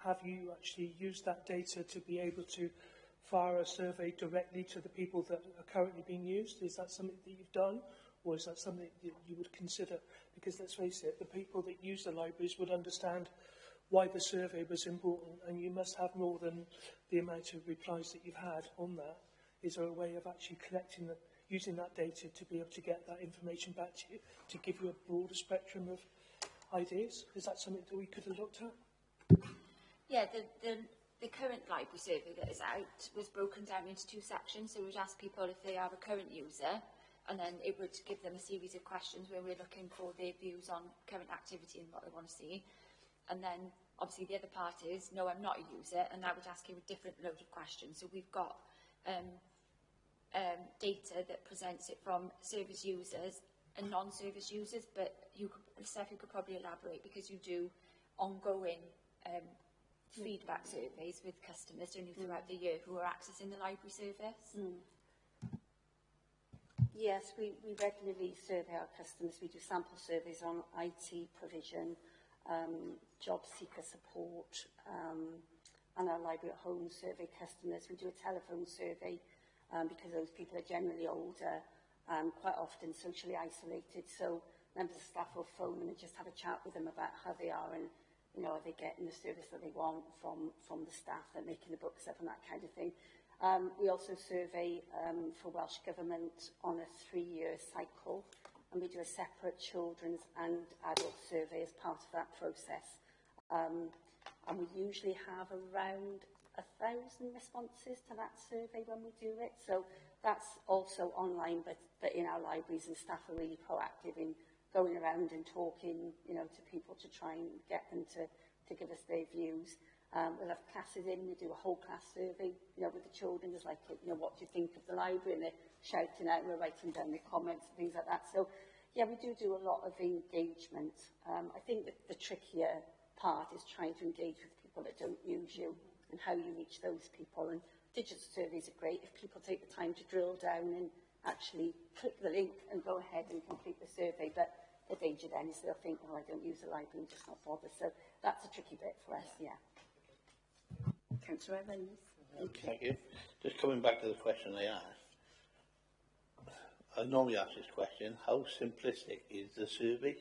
have you actually used that data to be able to fire a survey directly to the people that are currently being used? Is that something that you've done, or is that something that you would consider? Because let's face it, the people that use the libraries would understand why the survey was important, and you must have more than the amount of replies that you've had on that. Is there a way of actually collecting using that data to be able to get that information back to you, to give you a broader spectrum of ideas? Is that something that we could have looked at? Yeah, the current library survey that is out was broken down into 2 sections. So we'd ask people if they are a current user, and then it would give them a series of questions where we're looking for their views on current activity and what they want to see. And then obviously the other part is, no, I'm not a user, and I would ask you a different load of questions. So we've got data that presents it from service users and non-service users, but Steph, you could probably elaborate, because you do ongoing feedback surveys with customers only throughout the year who are accessing the library service. Yes, we regularly survey our customers. We do sample surveys on IT provision, job seeker support, and our library at home survey customers. We do a telephone survey because those people are generally older and quite often socially isolated. So members of staff will phone them and just have a chat with them about how they are, and are they getting the service that they want from the staff, that making the books up and that kind of thing. We also survey for Welsh Government on a 3-year cycle, and we do a separate children's and adult survey as part of that process. And we usually have around 1,000 responses to that survey when we do it. So that's also online, but in our libraries, and staff are really proactive in going around and talking, to people to try and get them to give us their views. We'll have classes in, we do a whole class survey, with the children. There's like, what do you think of the library? And they're shouting out and we're writing down their comments and things like that. So, yeah, we do a lot of engagement. I think that the trickier part is trying to engage with people that don't use you and how you reach those people. And digital surveys are great if people take the time to drill down and actually click the link and go ahead and complete the survey. But the danger then is they'll think, oh, I don't use the library, I'm just not bothered. So that's a tricky bit for us, yeah. Councillor Evans. Thank you. Just coming back to the question I asked. I normally ask this question, how simplistic is the survey?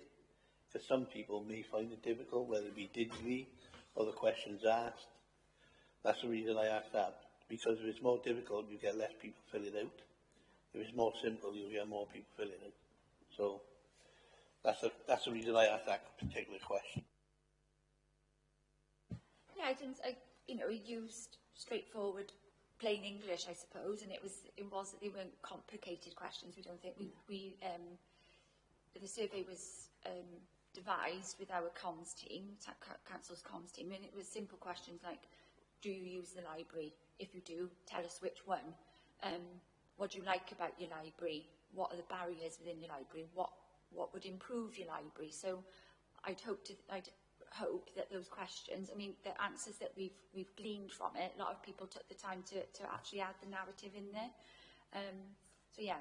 Because some people may find it difficult, whether it be digitally or the questions asked. That's the reason I asked that. Because if it's more difficult, you get less people fill it out. If it's more simple, you'll get more people fill it out. So that's the reason I asked that particular question. Yeah, I used straightforward, plain English, I suppose, and it was that they weren't complicated questions. We don't think the survey was devised with our comms team, council's comms team, and it was simple questions like, do you use the library? If you do, tell us which one. What do you like about your library? What are the barriers within your library? What would improve your library? So I'd hope that those questions, I mean, the answers that we've gleaned from it, a lot of people took the time to actually add the narrative in there. So yeah,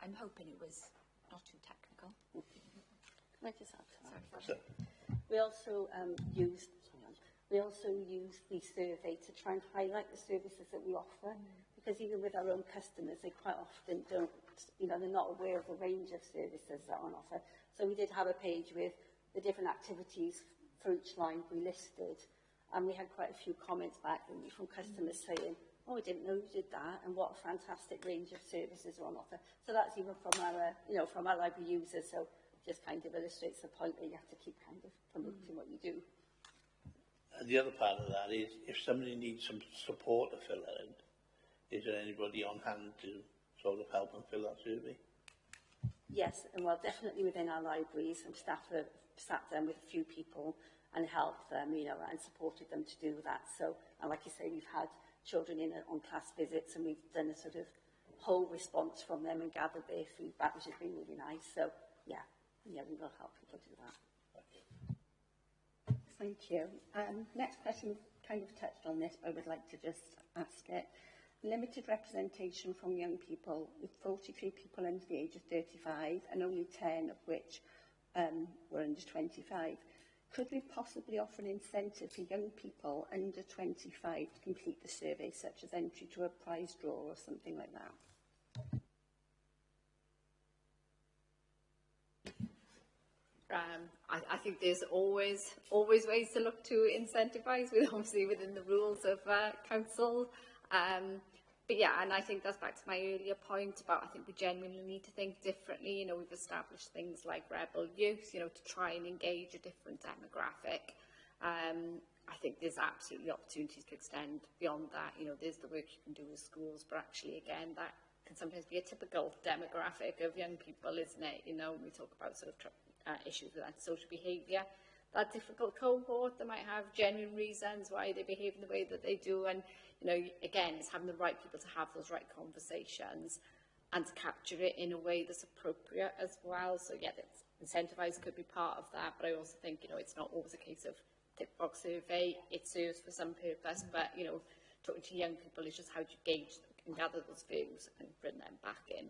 I'm hoping it was not too technical. Can I just add to that? Sorry. We also use the survey to try and highlight the services that we offer, because even with our own customers, they quite often don't, they're not aware of the range of services that are on offer. So we did have a page with the different activities for each library listed, and we had quite a few comments back from customers saying, oh, I didn't know you did that, and what a fantastic range of services are on offer. So that's even from our, from our library users. So just kind of illustrates the point that you have to keep kind of promoting what you do. And the other part of that is, if somebody needs some support to fill that out, is there anybody on hand to sort of help them fill that survey? Yes, and well, definitely within our libraries, some staff have sat down with a few people and helped them, and supported them to do that. So, and like you say, we've had children in on class visits, and we've done a sort of whole response from them and gathered their feedback, which has been really nice. So, yeah, we will help people do that. Thank you. Next question, we've kind of touched on this, but I would like to just ask it. Limited representation from young people, with 43 people under the age of 35 and only 10 of which were under 25. Could we possibly offer an incentive for young people under 25 to complete the survey, such as entry to a prize draw or something like that? I think there's always ways to look to incentivise, obviously within the rules of council. But yeah, and I think that's back to my earlier point about, I think we genuinely need to think differently. We've established things like Rebel Youth, to try and engage a different demographic. I think there's absolutely opportunities to extend beyond that. There's the work you can do with schools, but actually, again, that can sometimes be a typical demographic of young people, isn't it? When we talk about sort of issues with antisocial behaviour, that difficult cohort that might have genuine reasons why they behave in the way that they do, and again, it's having the right people to have those right conversations and to capture it in a way that's appropriate as well. So yeah, incentivise could be part of that, but I also think it's not always a case of tick box survey. It serves for some purpose, but talking to young people is just how do you gauge and gather those views and bring them back in.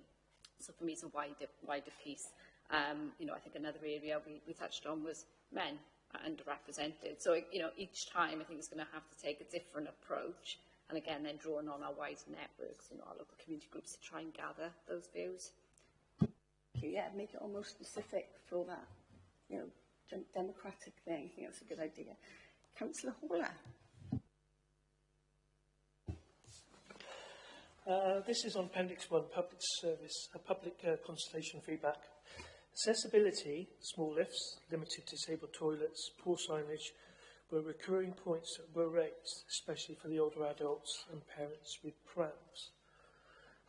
So for me, it's a wider piece. I think another area we touched on was men are underrepresented. So, each time I think it's going to have to take a different approach. And again, then drawing on our wider networks, our local community groups to try and gather those views. Yeah, make it almost specific for that, democratic thing. I think that's a good idea. Councillor Hawler. This is on Appendix 1, Public Service, public consultation feedback. Accessibility, small lifts, limited disabled toilets, poor signage were recurring points that were raised, especially for the older adults and parents with prams.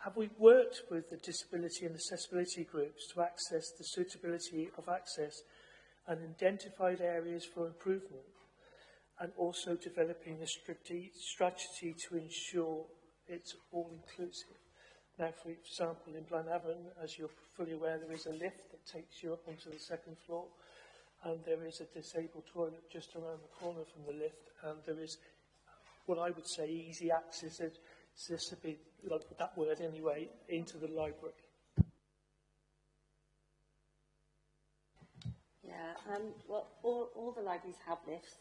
Have we worked with the disability and accessibility groups to access the suitability of access and identified areas for improvement, and also developing a strategy to ensure it's all-inclusive? Now, for example, in Blenavon, as you're fully aware, there is a lift that takes you up onto the second floor, and there is a disabled toilet just around the corner from the lift, and there is what I would say easy access, accessibility, like that word anyway, into the library. Yeah, well, all the libraries have lifts,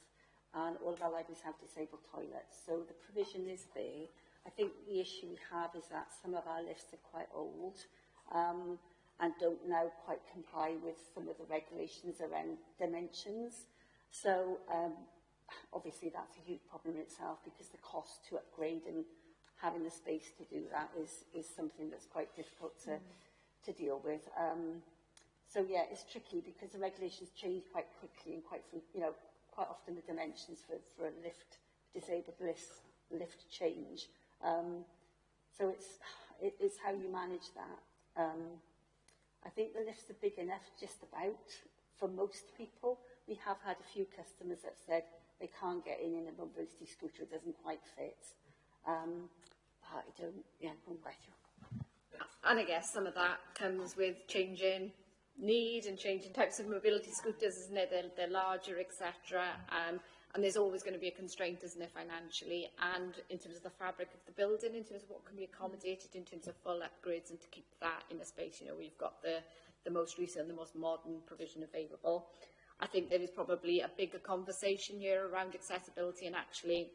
and all of our libraries have disabled toilets, so the provision is there. I think the issue we have is that some of our lifts are quite old and don't now quite comply with some of the regulations around dimensions. So obviously that's a huge problem in itself, because the cost to upgrade and having the space to do that is something that's quite difficult to deal with. So yeah, it's tricky because the regulations change quite quickly and quite often the dimensions for a disabled lift change. So it's how you manage that. I think the lifts are big enough just about for most people. We have had a few customers that said they can't get in a mobility scooter, it doesn't quite fit. I'm with you. And I guess some of that comes with changing need and changing types of mobility scooters, isn't it? They're larger, etc. And there's always going to be a constraint, isn't it, financially, and in terms of the fabric of the building, in terms of what can be accommodated, in terms of full upgrades, and to keep that in a space, we've got the most recent, the most modern provision available. I think there is probably a bigger conversation here around accessibility, and actually,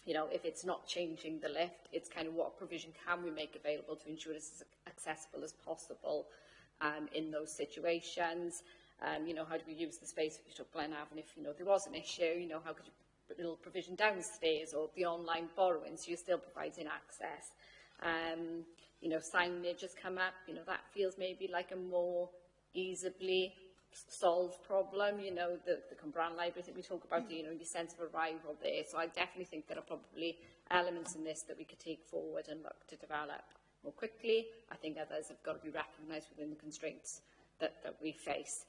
if it's not changing the lift, it's kind of what provision can we make available to ensure it's as accessible as possible in those situations. How do we use the space if you took Blenavon, if there was an issue, how could you put a little provision downstairs, or the online borrowing, so you're still providing access. Signage has come up, that feels maybe like a more easily solved problem. The Cwmbran Library that we talk about, your sense of arrival there. So I definitely think there are probably elements in this that we could take forward and look to develop more quickly. I think others have got to be recognised within the constraints that we face.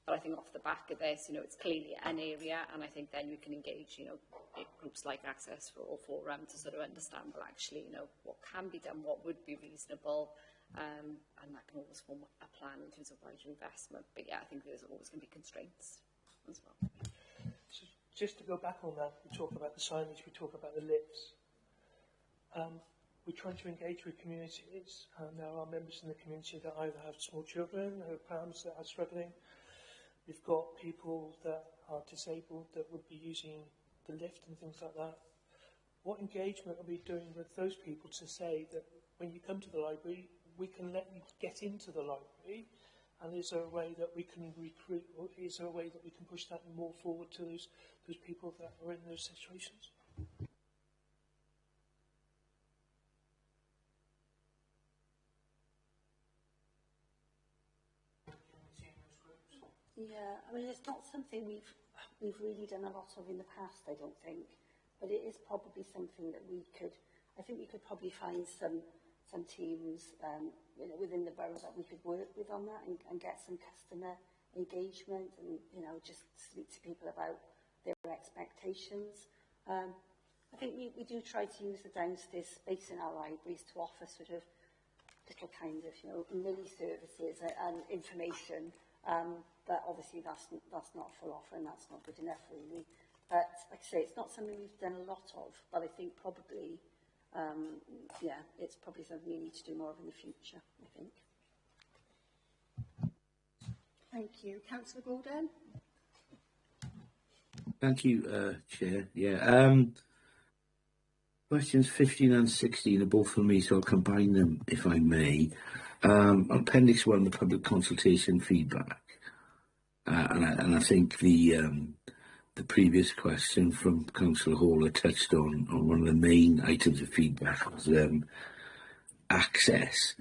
But I think off the back of this, it's clearly an area, and I think then we can engage, groups like Access for All Forum to sort of understand, well, actually, what can be done, what would be reasonable, and that can always form a plan in terms of wider investment. But yeah, I think there's always going to be constraints as well. So just to go back on that, we talk about the signage, we talk about the lifts. We're trying to engage with communities. There are members in the community that either have small children, who have parents that are struggling. We've got people that are disabled that would be using the lift and things like that. What engagement are we doing with those people to say that when you come to the library, we can let you get into the library, and is there a way that we can recruit, or is there a way that we can push that more forward to those people that are in those situations? Yeah, I mean, it's not something we've really done a lot of in the past, I don't think, but it is probably something that we could probably find some teams within the borough that we could work with on that and get some customer engagement and, just speak to people about their expectations. I think we do try to use the downstairs space in our libraries to offer sort of little kind of, mini services and information. But obviously that's not a full offer, and that's not good enough really. But like I say, it's not something we've done a lot of, but I think probably, it's probably something we need to do more of in the future, I think. Thank you. Councillor Gordon? Thank you, Chair. Yeah. Questions 15 and 16 are both for me, so I'll combine them if I may. Appendix 1, the public consultation feedback. And I think the the previous question from Councillor Hall touched on one of the main items of feedback was access.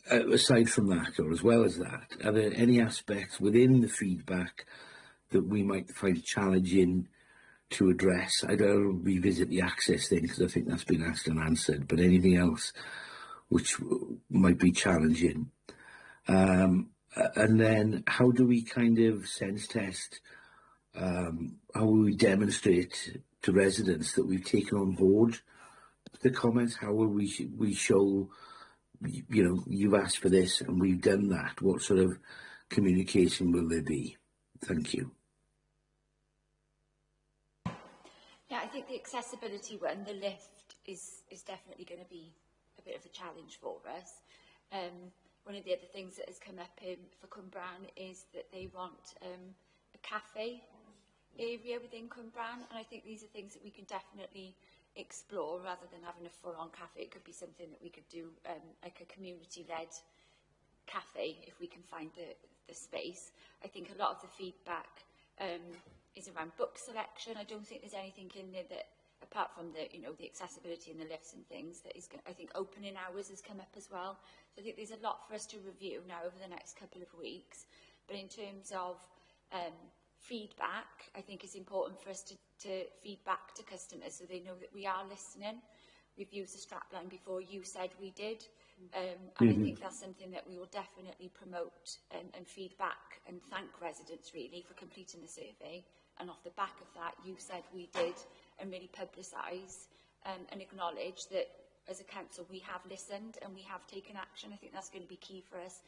Aside from that, or as well as that, are there any aspects within the feedback that we might find challenging to address? I don't revisit the access thing because I think that's been asked and answered, but anything else which might be challenging? And then how do we kind of sense test, how will we demonstrate to residents that we've taken on board the comments? How will we show, you know, you've asked for this and we've done that? What sort of communication will there be? Thank you. Yeah, I think the accessibility one, the lift, is definitely going to be a bit of a challenge for us. One of the other things that has come up for Cwmbran is that they want a cafe area within Cwmbran, and I think these are things that we can definitely explore rather than having a full-on cafe. It could be something that we could do, like a community-led cafe, if we can find the space. I think a lot of the feedback is around book selection. I don't think there's anything in there that, apart from the, you know, the accessibility and the lifts and things, that is, I think opening hours has come up as well. So I think there's a lot for us to review now over the next couple of weeks. But in terms of feedback, I think it's important for us to feed back to customers so they know that we are listening. We've used the strapline before, you said we did. And I think that's something that we will definitely promote and feed back and thank residents really for completing the survey. And off the back of that, you said we did, and really publicise and acknowledge that as a council we have listened and we have taken action. I think that's going to be key for us,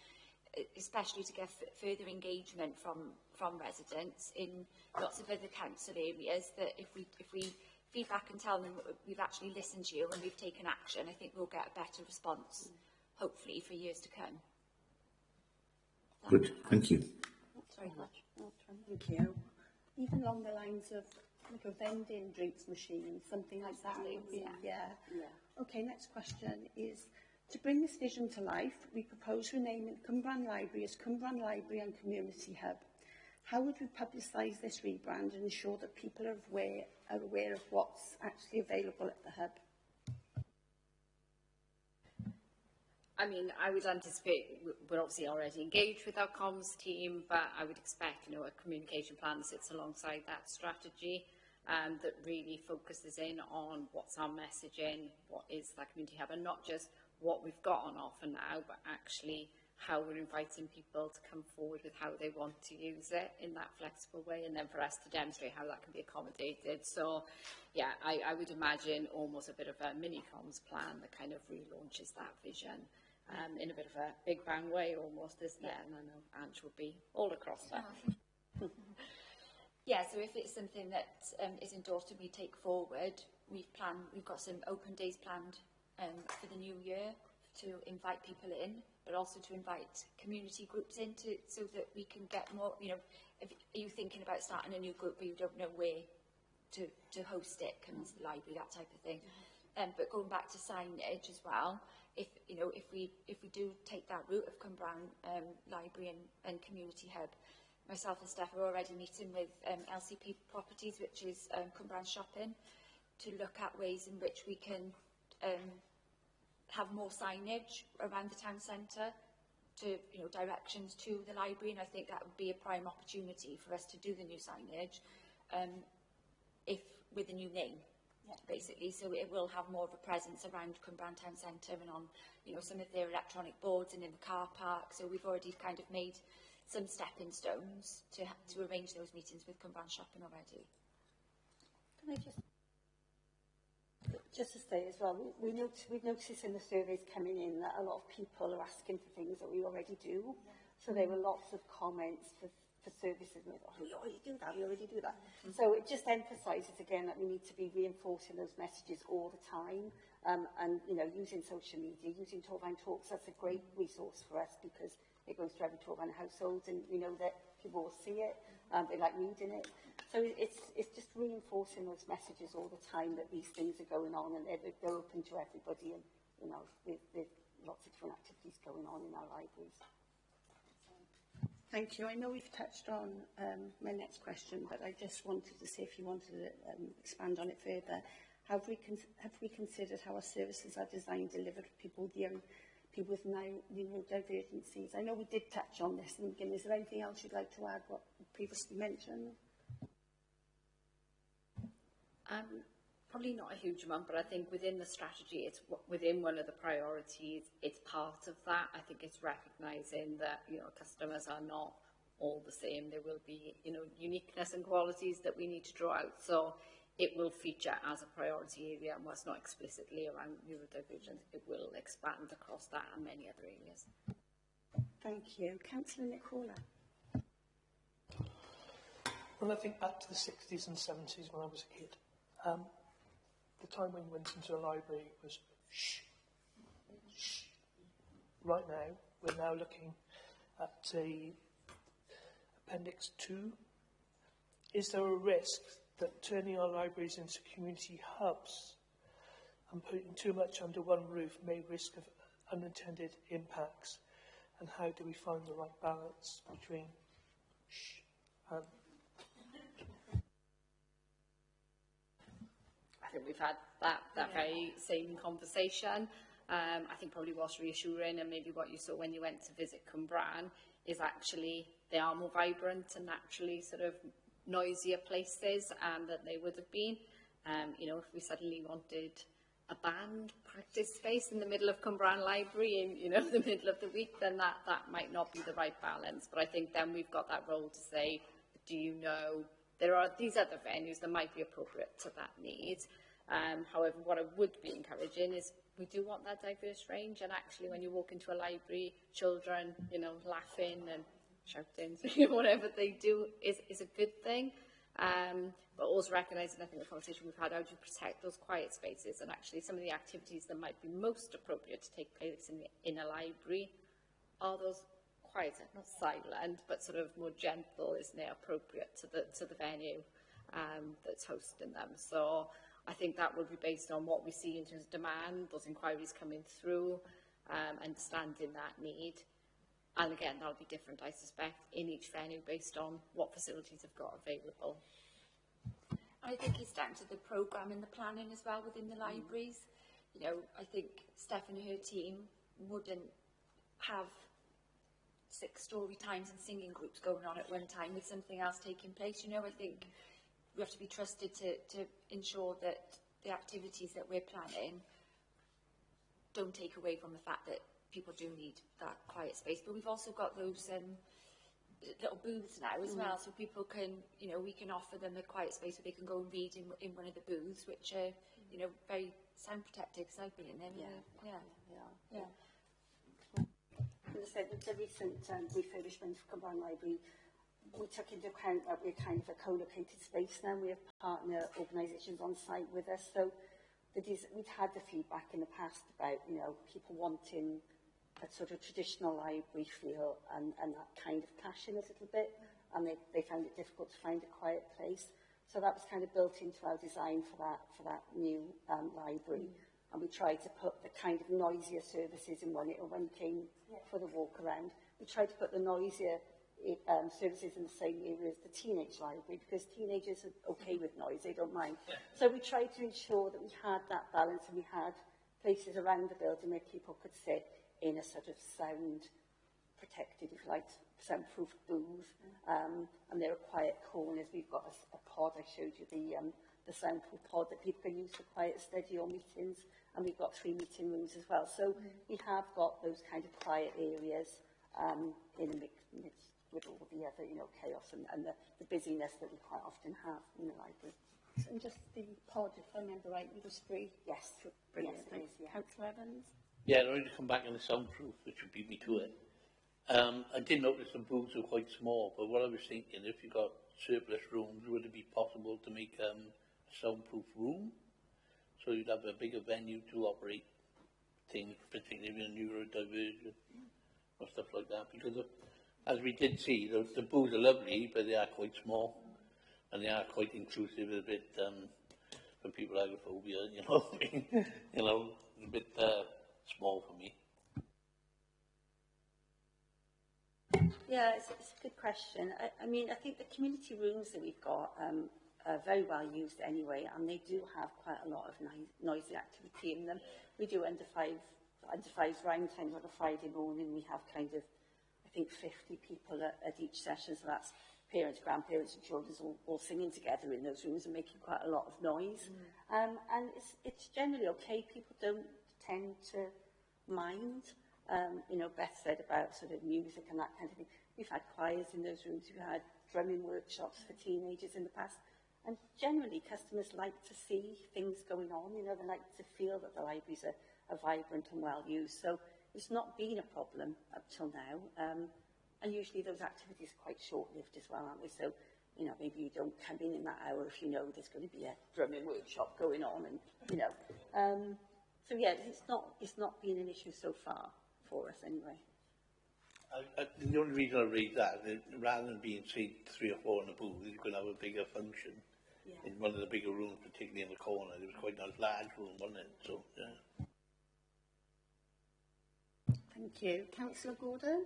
especially to get further engagement from residents in lots of other council areas, that if we feed back and tell them we've actually listened to you and we've taken action, I think we'll get a better response, hopefully, for years to come. Good, thank you. Thanks very much. Thank you. Even along the lines of like a vending drinks machine, something like that. Yeah. Okay, next question is, to bring this vision to life, we propose renaming Cwmbran Library as Cwmbran Library and Community Hub. How would we publicise this rebrand and ensure that people are aware of what's actually available at the hub? I mean, I would anticipate, we're obviously already engaged with our comms team, but I would expect, you know, a communication plan that sits alongside that strategy that really focuses in on what's our messaging, what is that community hub, and not just what we've got on offer now, but actually how we're inviting people to come forward with how they want to use it in that flexible way, and then for us to demonstrate how that can be accommodated. So, yeah, I would imagine almost a bit of a mini comms plan that kind of relaunches that vision. In a bit of a big bang way almost, isn't it? And I know Ange will be all across that. Yeah, so if it's something that is endorsed and we take forward, we've got some open days planned for the new year to invite people in, but also to invite community groups in so that we can get more, you know, are you thinking about starting a new group but you don't know where to host it, come to the library, that type of thing. But going back to signage as well, if we do take that route of Cwmbran Library and Community Hub, myself and Steph are already meeting with LCP Properties, which is Cwmbran Shopping, to look at ways in which we can have more signage around the town centre, to, you know, directions to the library, and I think that would be a prime opportunity for us to do the new signage, if with a new name. Basically, so it will have more of a presence around Cwmbran Town Centre and on, you know, some of their electronic boards and in the car park. So we've already kind of made some stepping stones to arrange those meetings with Cwmbran Shopping already. Can I just to say as well, we've noticed in the surveys coming in that a lot of people are asking for things that we already do. So there were lots of comments for services, and oh, we already do that, So it just emphasises again that we need to be reinforcing those messages all the time, and, you know, using social media, using Torfaen Talks, that's a great resource for us because it goes to every Torfaen household, and we know that people will see it, they like reading it. So it's just reinforcing those messages all the time that these things are going on and they're open to everybody, and, you know, there's lots of different activities going on in our libraries. Thank you. I know we've touched on my next question, but I just wanted to see if you wanted to expand on it further. Have we considered how our services are designed to deliver to people with neurodivergencies? I know we did touch on this in the beginning. Is there anything else you'd like to add what you previously mentioned? Probably not a huge amount, but I think within the strategy, it's within one of the priorities, it's part of that. I think it's recognising that, you know, customers are not all the same. There will be, you know, uniqueness and qualities that we need to draw out. So it will feature as a priority area, and whilst not explicitly around neurodivergence, it will expand across that and many other areas. Thank you. Councillor Nicola. When I think back to the 60s and 70s when I was a kid, the time when you went into a library was shh, shh. Right now, we're now looking at Appendix 2. Is there a risk that turning our libraries into community hubs and putting too much under one roof may risk of unintended impacts? And how do we find the right balance between shh and... I think we've had that very same conversation. I think probably what's reassuring, and maybe what you saw when you went to visit Cwmbran, is actually they are more vibrant and naturally sort of noisier places than they would have been. You know, if we suddenly wanted a band practice space in the middle of Cwmbran Library in, you know, the middle of the week, then that might not be the right balance. But I think then we've got that role to say, do you know, there are these other venues that might be appropriate to that need. However, what I would be encouraging is we do want that diverse range, and actually when you walk into a library, children, you know, laughing and shouting, whatever they do is a good thing. But also recognising, I think the conversation we've had, how do you protect those quiet spaces, and actually some of the activities that might be most appropriate to take place in a library are those quieter, not silent, but sort of more gentle, isn't it, appropriate to the venue that's hosting them. So I think that will be based on what we see in terms of demand, those inquiries coming through, understanding that need. And again, that'll be different, I suspect, in each venue based on what facilities have got available. I think it's down to the programme and the planning as well within the libraries. You know, I think Steph and her team wouldn't have 6 story times and singing groups going on at one time with something else taking place. You know, I think we have to be trusted to ensure that the activities that we're planning don't take away from the fact that people do need that quiet space. But we've also got those little booths now as well, so people can, you know, we can offer them a quiet space where they can go and read in one of the booths, which are, you know, very sound protected, because I've been in them. Yeah. As I said, the recent refurbishment of Cwmbran Library, we took into account that we're kind of a co-located space now. We have partner organisations on site with us, so we've had the feedback in the past about, you know, people wanting a sort of traditional library feel and that kind of passion a little bit, and they found it difficult to find a quiet place. So that was kind of built into our design for that new library. And we tried to put the kind of noisier services in when you came for the walk around. We tried to put the noisier services in the same area as the teenage library, because teenagers are okay with noise, they don't mind. So we tried to ensure that we had that balance, and we had places around the building where people could sit in a sort of sound protected, if you like, soundproof booth, and there are quiet corners. We've got a pod, I showed you the soundproof pod that people can use for quiet study or meetings, and we've got 3 meeting rooms as well. So we have got those kind of quiet areas in a mix with all the other, you know, chaos and the busyness that we quite often have in the library. And just the pod, if I remember right, it was free. Yes. Brilliant. Yes, it is, yeah. Councillor Evans? Yeah, I wanted to come back on the soundproof, which would beat me to it. I did notice the booths are quite small, but what I was thinking, if you got surplus rooms, would it be possible to make a soundproof room? So you'd have a bigger venue to operate things, particularly in neurodivergent or stuff like that. Because as we did see, the booths are lovely, but they are quite small, and they are quite intrusive, a bit for people with agoraphobia, you know. You know, a bit small for me. Yeah, it's a good question. I mean, I think the community rooms that we've got are very well used anyway, and they do have quite a lot of noisy activity in them. We do under fives round times on a Friday morning. We have kind of, I think, 50 people at each session, so that's parents, grandparents and children all singing together in those rooms and making quite a lot of noise. And it's generally okay. People don't tend to mind. You know, Beth said about sort of music and that kind of thing. We've had choirs in those rooms. We've had drumming workshops for teenagers in the past. And generally, customers like to see things going on. You know, they like to feel that the libraries are vibrant and well used. So it's not been a problem up till now. And usually those activities are quite short-lived as well, aren't they? So, you know, maybe you don't come in that hour if you know there's going to be a drumming workshop going on, and you know. So yeah, it's not been an issue so far for us anyway. The only reason I read that, rather than being, say, 3 or 4 in a booth, you could have a bigger function in one of the bigger rooms, particularly in the corner. It was quite a large room, wasn't it? So, yeah. Thank you. Councillor Gordon?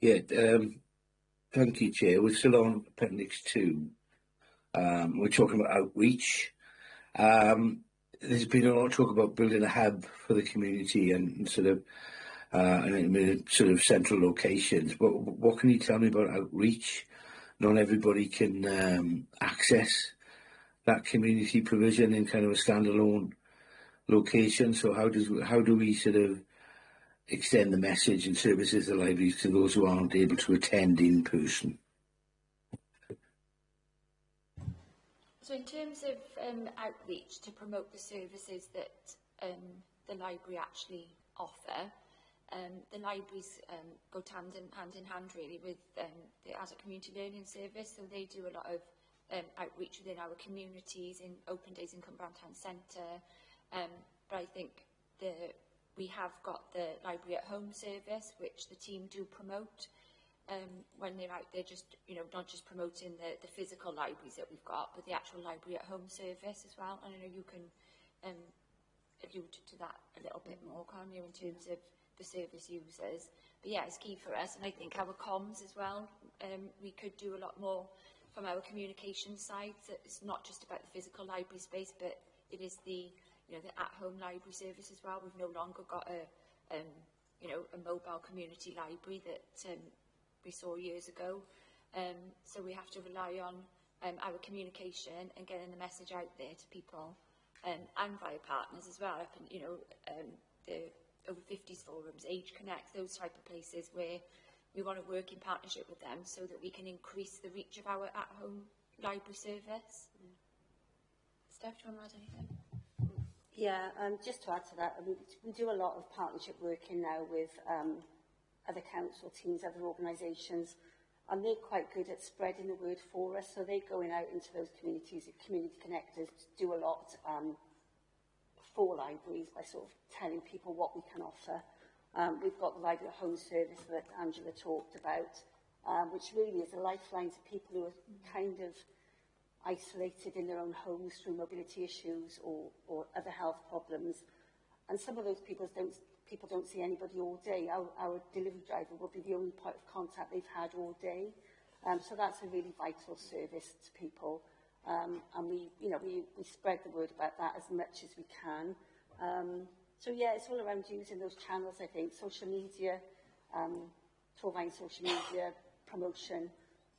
Yeah, thank you, Chair. We're still on Appendix 2. We're talking about outreach. There's been a lot of talk about building a hub for the community and sort of central locations. But what can you tell me about outreach? Not everybody can access that community provision in kind of a standalone location. So how do we sort of extend the message and services of the libraries to those who aren't able to attend in person? So in terms of outreach to promote the services that the library actually offer, the libraries go hand in hand really with the Adult Community Learning Service, so they do a lot of outreach within our communities in open days in Cumbrian Town Centre, but I think we have got the Library at Home service, which the team do promote when they're out there, just, you know, not just promoting the physical libraries that we've got, but the actual Library at Home service as well. And I know you can allude to that a little bit more, can't you, in terms of the service users. But yeah, it's key for us, and I think our comms as well, we could do a lot more from our communication side. So it's not just about the physical library space, but it is the at-home library service as well. We've no longer got a mobile community library that we saw years ago. So we have to rely on our communication and getting the message out there to people, and via partners as well. The over 50s forums, Age Connect, those type of places where we want to work in partnership with them so that we can increase the reach of our at-home library service. Steph, do you want to add anything? Yeah, just to add to that, we do a lot of partnership working now with other council teams, other organisations, and they're quite good at spreading the word for us. So they're going out into those communities, community connectors, do a lot for libraries by sort of telling people what we can offer. We've got the Library at Home service that Angela talked about, which really is a lifeline to people who are kind of isolated in their own homes through mobility issues or other health problems. And some of those people don't see anybody all day. Our delivery driver will be the only point of contact they've had all day. So that's a really vital service to people. And we spread the word about that as much as we can. So yeah, it's all around using those channels, I think. Social media, Torvine social media, promotion,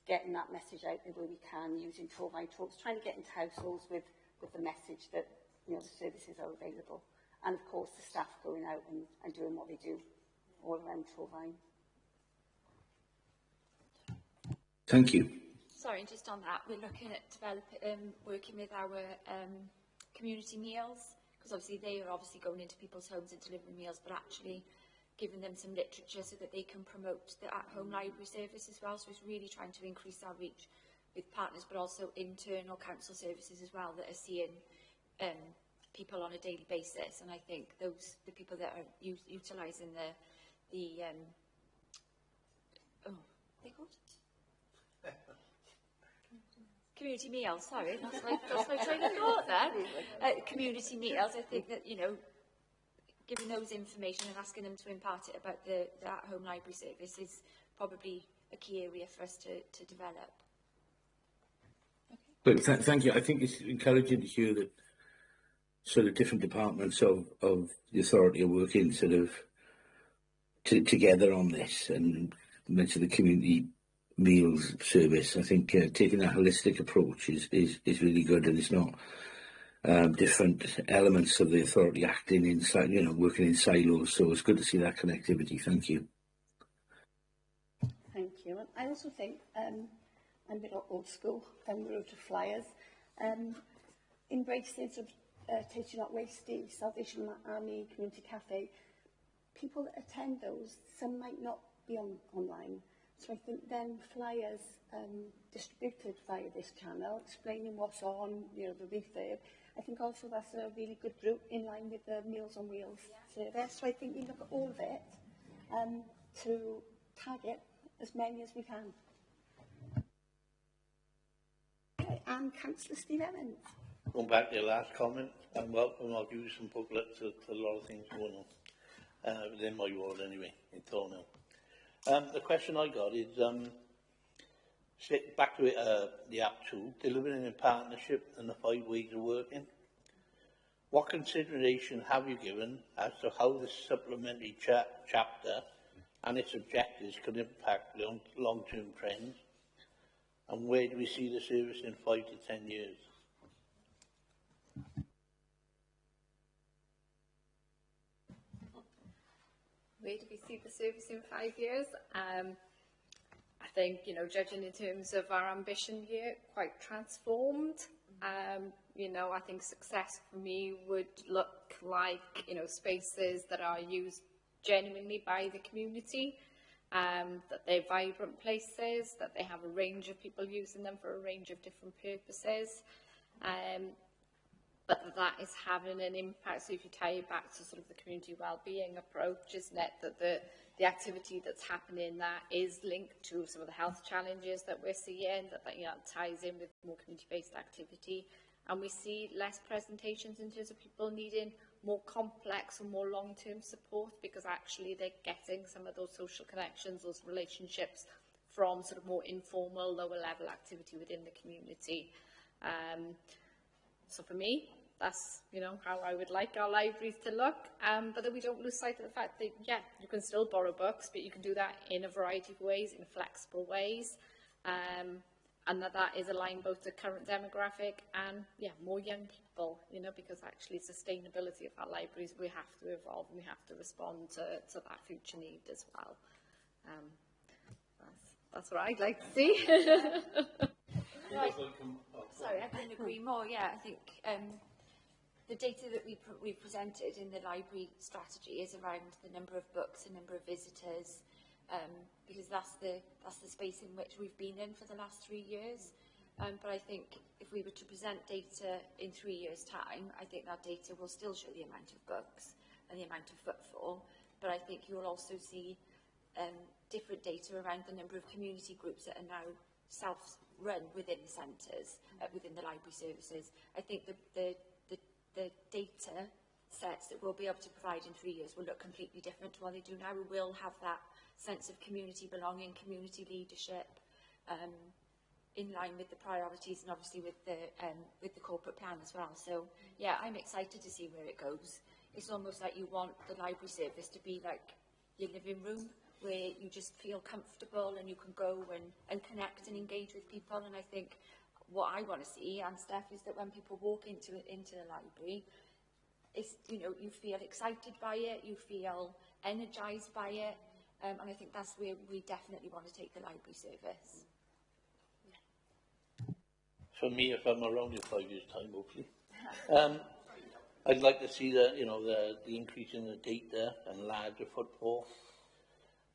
getting that message out there where we can, using Torvine Talks, trying to get into households with the message that, you know, the services are available. And of course, the staff going out and doing what they do all around Torvine. Thank you. Sorry, just on that, we're looking at working with our community meals, because obviously they are going into people's homes and delivering meals, but actually giving them some literature so that they can promote the at-home library service as well. So it's really trying to increase our reach with partners, but also internal council services as well that are seeing people on a daily basis. And I think the people that are utilising community meals, sorry, that's my train of thought there. Community meals, I think that, you know, giving those information and asking them to impart it about the at-home library service is probably a key area for us to develop. But thank you. I think it's encouraging to hear that sort of different departments of the authority are working sort of together on this, and mention the community meals service. I think taking a holistic approach is really good, and it's not different elements of the authority acting inside, working in silos. So it's good to see that connectivity. Thank you. Thank you. And I also think I'm a bit old school down the road to flyers. Embraces of Teaching Not Wasting, Salvation Army Community Cafe. People that attend those, some might not be online. So I think then flyers distributed via this channel, explaining what's on, the refurb. I think also that's a really good route in line with the Meals on Wheels service. So I think we look at all of it to target as many as we can. Okay, and Councillor Steve Evans. Going back to your last comment, I'm welcome. I'll give you some booklets to a lot of things going on within my ward anyway, in Thornhill. The question I got is, back to it, the app 2, delivering in partnership and the 5 ways of working. What consideration have you given as to how this supplementary chapter and its objectives could impact long-term trends? And where do we see the service in 5 to 10 years? Where do we see the service in 5 years? I think, judging in terms of our ambition here, quite transformed. I think success for me would look like, spaces that are used genuinely by the community, that they're vibrant places, that they have a range of people using them for a range of different purposes. But that is having an impact. So if you tie it back to sort of the community wellbeing approach, isn't it, that the activity that's happening there is linked to some of the health challenges that we're seeing, that ties in with more community-based activity. And we see less presentations in terms of people needing more complex or more long-term support, because actually they're getting some of those social connections, those relationships from sort of more informal, lower-level activity within the community. So for me, that's, how I would like our libraries to look, but that we don't lose sight of the fact that, you can still borrow books, but you can do that in a variety of ways, in flexible ways, and that is aligned both to current demographic and, more young people, because actually sustainability of our libraries, we have to evolve and we have to respond to that future need as well. That's what I'd like to see. Sorry, I couldn't agree more. Yeah, I think the data that we presented in the library strategy is around the number of books, the number of visitors, because that's the space in which we've been in for the last 3 years. But I think if we were to present data in 3 years' time, I think that data will still show the amount of books and the amount of footfall. But I think you'll also see different data around the number of community groups that are now self-run within the centres, within the library services. I think the data sets that we'll be able to provide in 3 years will look completely different to what they do now. We will have that sense of community belonging, community leadership, in line with the priorities and obviously with the corporate plan as well. So yeah, I'm excited to see where it goes. It's almost like you want the library service to be like your living room, where you just feel comfortable and you can go and connect and engage with people. And I think what I want to see, and Steph, is that when people walk into the library, it's, you feel excited by it, you feel energised by it, and I think that's where we definitely want to take the library service. For me, if I'm around in 5 years' time, hopefully, I'd like to see the increase in the data and larger footfall.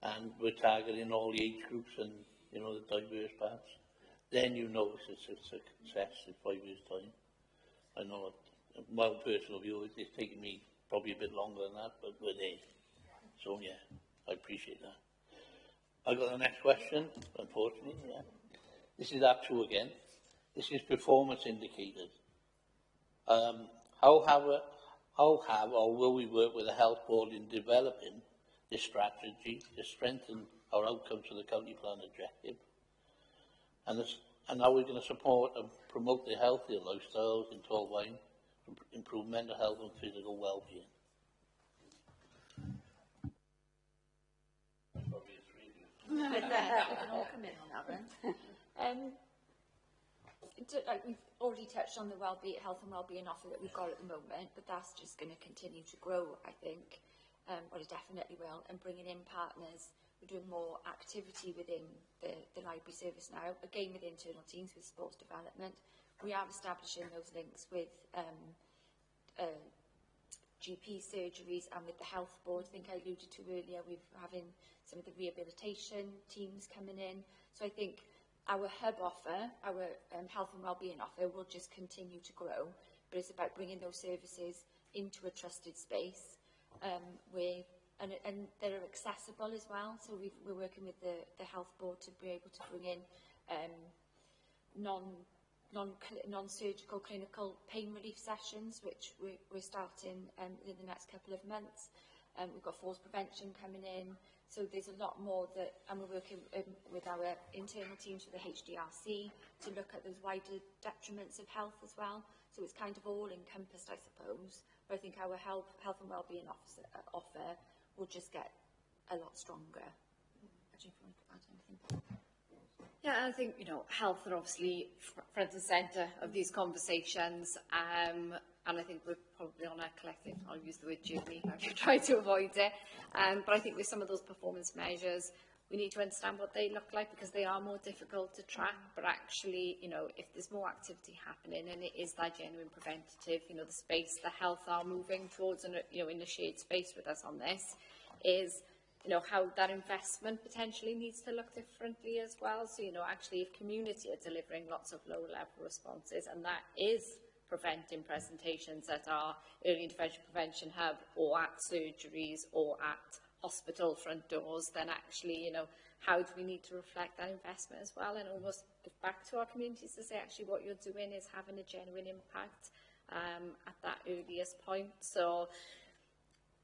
And we're targeting all the age groups and, the diverse parts. Then it's a success in 5 years' time. I know, my own personal view, it's taken me probably a bit longer than that, but we're there. So, yeah, I appreciate that. I got the next question, unfortunately, yeah. This is Act 2 again. This is performance indicators. How How have or will we work with the health board in developing this strategy to strengthen our outcomes for the county plan objective? And how are we going to support and promote the healthier lifestyles in Torfaen to improve mental health and physical well-being? We can all come in on that one. Like we've already touched on the health and wellbeing offer that we've got at the moment, but that's just going to continue to grow, I think. Well, it definitely will. And bringing in partners, we're doing more activity within the library service now, again with internal teams, with sports development. We are establishing those links with GP surgeries and with the health board. I think I alluded to earlier, we're having some of the rehabilitation teams coming in. So I think our hub offer, our health and wellbeing offer will just continue to grow, but it's about bringing those services into a trusted space and they're accessible as well. So we're working with the health board to be able to bring in non-surgical clinical pain relief sessions, which we're starting in the next couple of months. We've got falls prevention coming in. So there's a lot more that, and we're working with our internal teams for the HDRC to look at those wider detriments of health as well. So it's kind of all encompassed, I suppose. But I think our health and wellbeing offer will just get a lot stronger. I don't know if you want to add anything. Yeah, I think, health are obviously front and centre of these conversations. And I think we're probably on a collective, I'll use the word journey, I've tried to avoid it. But I think with some of those performance measures, we need to understand what they look like because they are more difficult to track. But actually, if there's more activity happening and it is that genuine preventative, the space, the health are moving towards, in a shared space with us on this, is how that investment potentially needs to look differently as well. So, actually, if community are delivering lots of low-level responses, and that is preventing presentations at our early intervention prevention hub or at surgeries or at hospital front doors, then actually, how do we need to reflect that investment as well and almost give back to our communities to say, actually, what you're doing is having a genuine impact at that earliest point. So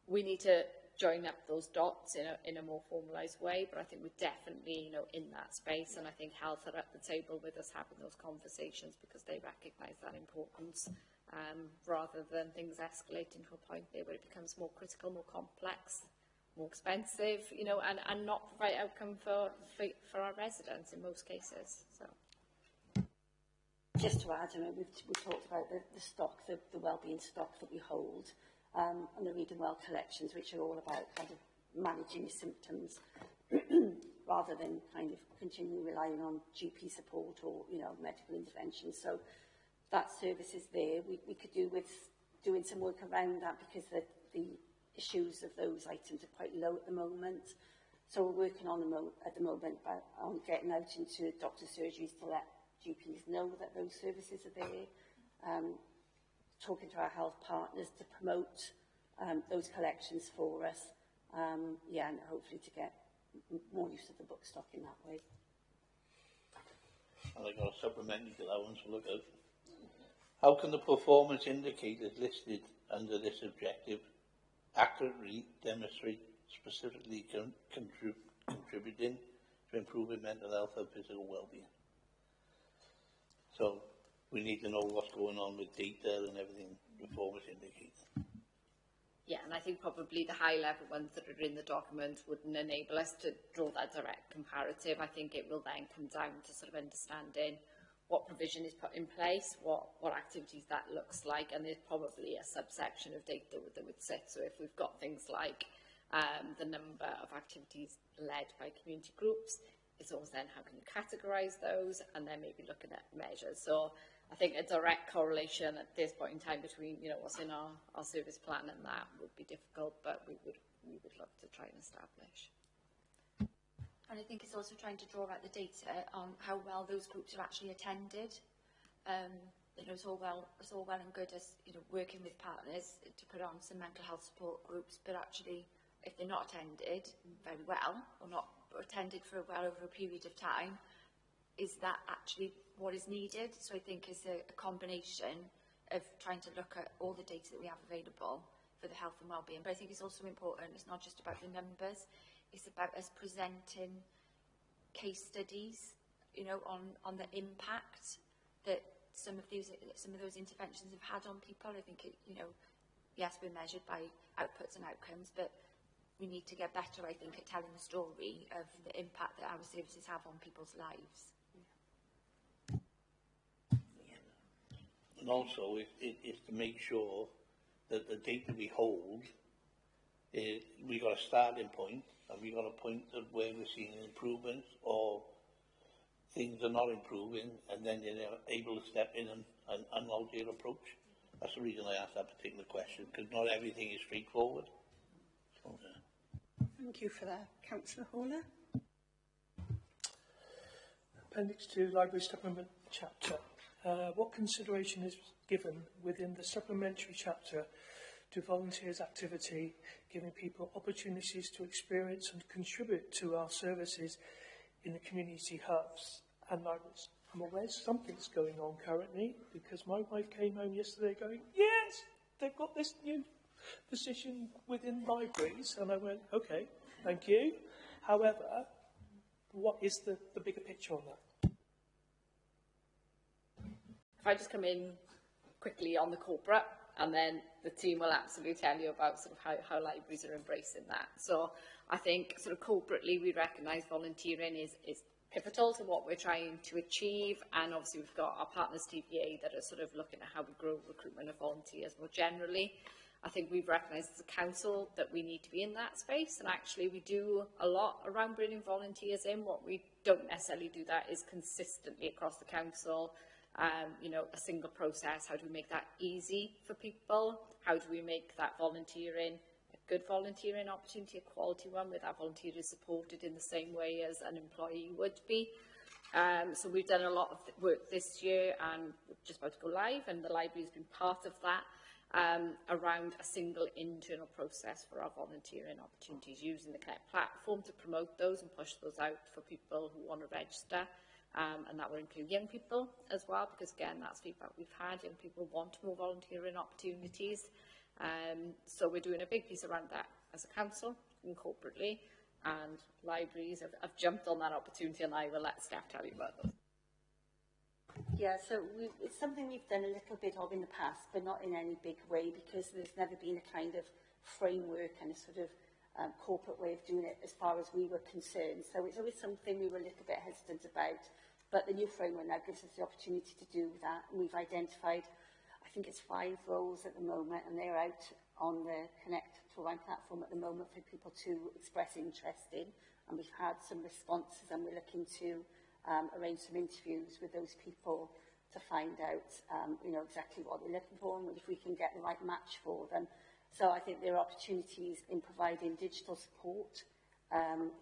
we need to join up those dots in a more formalised way, but I think we're definitely, in that space, and I think health are at the table with us having those conversations because they recognise that importance, rather than things escalating to a point there where it becomes more critical, more complex, more expensive, and not the right outcome for our residents in most cases. So. Just to add, we've talked about the stock, the wellbeing stock that we hold, and the Read and Well collections, which are all about kind of managing symptoms rather than kind of continually relying on GP support or, medical intervention. So that service is there. We could do with doing some work around that because the issues of those items are quite low at the moment. So we're working on at the moment on getting out into doctor surgeries to let GPs know that those services are there. Talking to our health partners to promote those collections for us, and hopefully to get more use of the book stock in that way. And I've got a supplementary to that one to look at. How can the performance indicators listed under this objective accurately demonstrate specifically contributing to improving mental health and physical well-being? So we need to know what's going on with data and everything, performance indicators. Yeah, and I think probably the high-level ones that are in the document wouldn't enable us to draw that direct comparative. I think it will then come down to sort of understanding what provision is put in place, what activities that looks like, and there's probably a subsection of data that would sit. So if we've got things like the number of activities led by community groups, it's always then how can you categorise those, and then maybe looking at measures. So I think a direct correlation at this point in time between what's in our service plan and that would be difficult, but we would look to try and establish. And I think it's also trying to draw out the data on how well those groups are actually attended. It's all well and good as working with partners to put on some mental health support groups, but actually if they're not attended very well or not attended for well over a period of time, is that actually what is needed? So I think it's a combination of trying to look at all the data that we have available for the health and wellbeing. But I think it's also important, it's not just about the numbers, it's about us presenting case studies, you know, on the impact that some of those interventions have had on people. I think, you know, yes, we're measured by outputs and outcomes, but we need to get better, I think, at telling the story of the impact that our services have on people's lives. And also, it's to make sure that the data we hold, we got a starting point, and we got a point of where we're seeing improvements or things are not improving, and then you're able to step in and alter your approach. That's the reason I asked that particular question, because not everything is straightforward. So, Thank you for that, Councillor Horner. Appendix 2, Library Supplement Chapter. What consideration is given within the supplementary chapter to volunteers' activity, giving people opportunities to experience and contribute to our services in the community hubs and libraries? I'm aware something's going on currently, because my wife came home yesterday going, yes, they've got this new position within libraries, and I went, okay, thank you. However, what is the bigger picture on that? If I just come in quickly on the corporate, and then the team will absolutely tell you about sort of how libraries are embracing that. So I think sort of corporately we recognise volunteering is pivotal to what we're trying to achieve, and obviously we've got our partners TVA that are sort of looking at how we grow recruitment of volunteers more generally. I think we've recognised as a council that we need to be in that space, and actually we do a lot around bringing volunteers in. What we don't necessarily do that is consistently across the council. You know, a single process, how do we make that easy for people? How do we make that volunteering a good volunteering opportunity, a quality one, where that volunteer is supported in the same way as an employee would be? So we've done a lot of work this year, and we're just about to go live, and the library has been part of that, around a single internal process for our volunteering opportunities, using the Connect platform to promote those and push those out for people who want to register. And that will include young people as well, because again, that's feedback we've had. Young people want more volunteering opportunities. So we're doing a big piece around that as a council and corporately, and libraries have jumped on that opportunity, and I will let Steph tell you about those. Yeah, so it's something we've done a little bit of in the past, but not in any big way, because there's never been a kind of framework and a sort of corporate way of doing it as far as we were concerned. So it's always something we were a little bit hesitant about, but the new framework now gives us the opportunity to do that. And we've identified, I think it's 5 roles at the moment, and they're out on the Connect to Wine platform at the moment for people to express interest in. And we've had some responses, and we're looking to arrange some interviews with those people to find out, you know, exactly what they're looking for and if we can get the right match for them. So I think there are opportunities in providing digital support,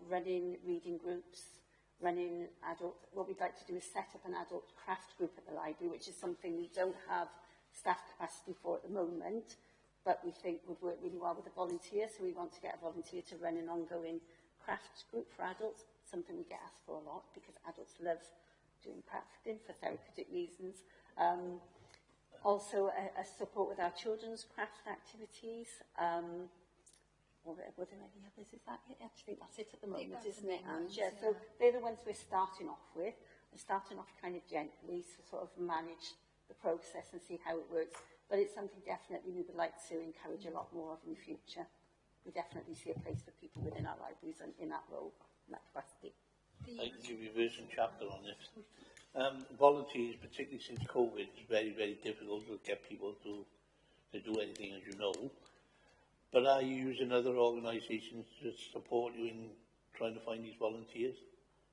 running reading groups, running adult. What we'd like to do is set up an adult craft group at the library, which is something we don't have staff capacity for at the moment, but we think would work really well with a volunteer. So we want to get a volunteer to run an ongoing craft group for adults, something we get asked for a lot because adults love doing crafting for therapeutic reasons. Also, a support with our children's craft activities. Were there any others? Is that it? I think that's it at the moment, isn't it? And yeah, so they're the ones we're starting off with. We're starting off kind of gently to sort of manage the process and see how it works. But it's something definitely we would like to encourage a lot more of in the future. We definitely see a place for people within our libraries and in that role, in that capacity. I can give you a version chapter on this. Volunteers, particularly since COVID, it's very, very difficult to get people to do anything, as you know. But are you using other organisations to support you in trying to find these volunteers?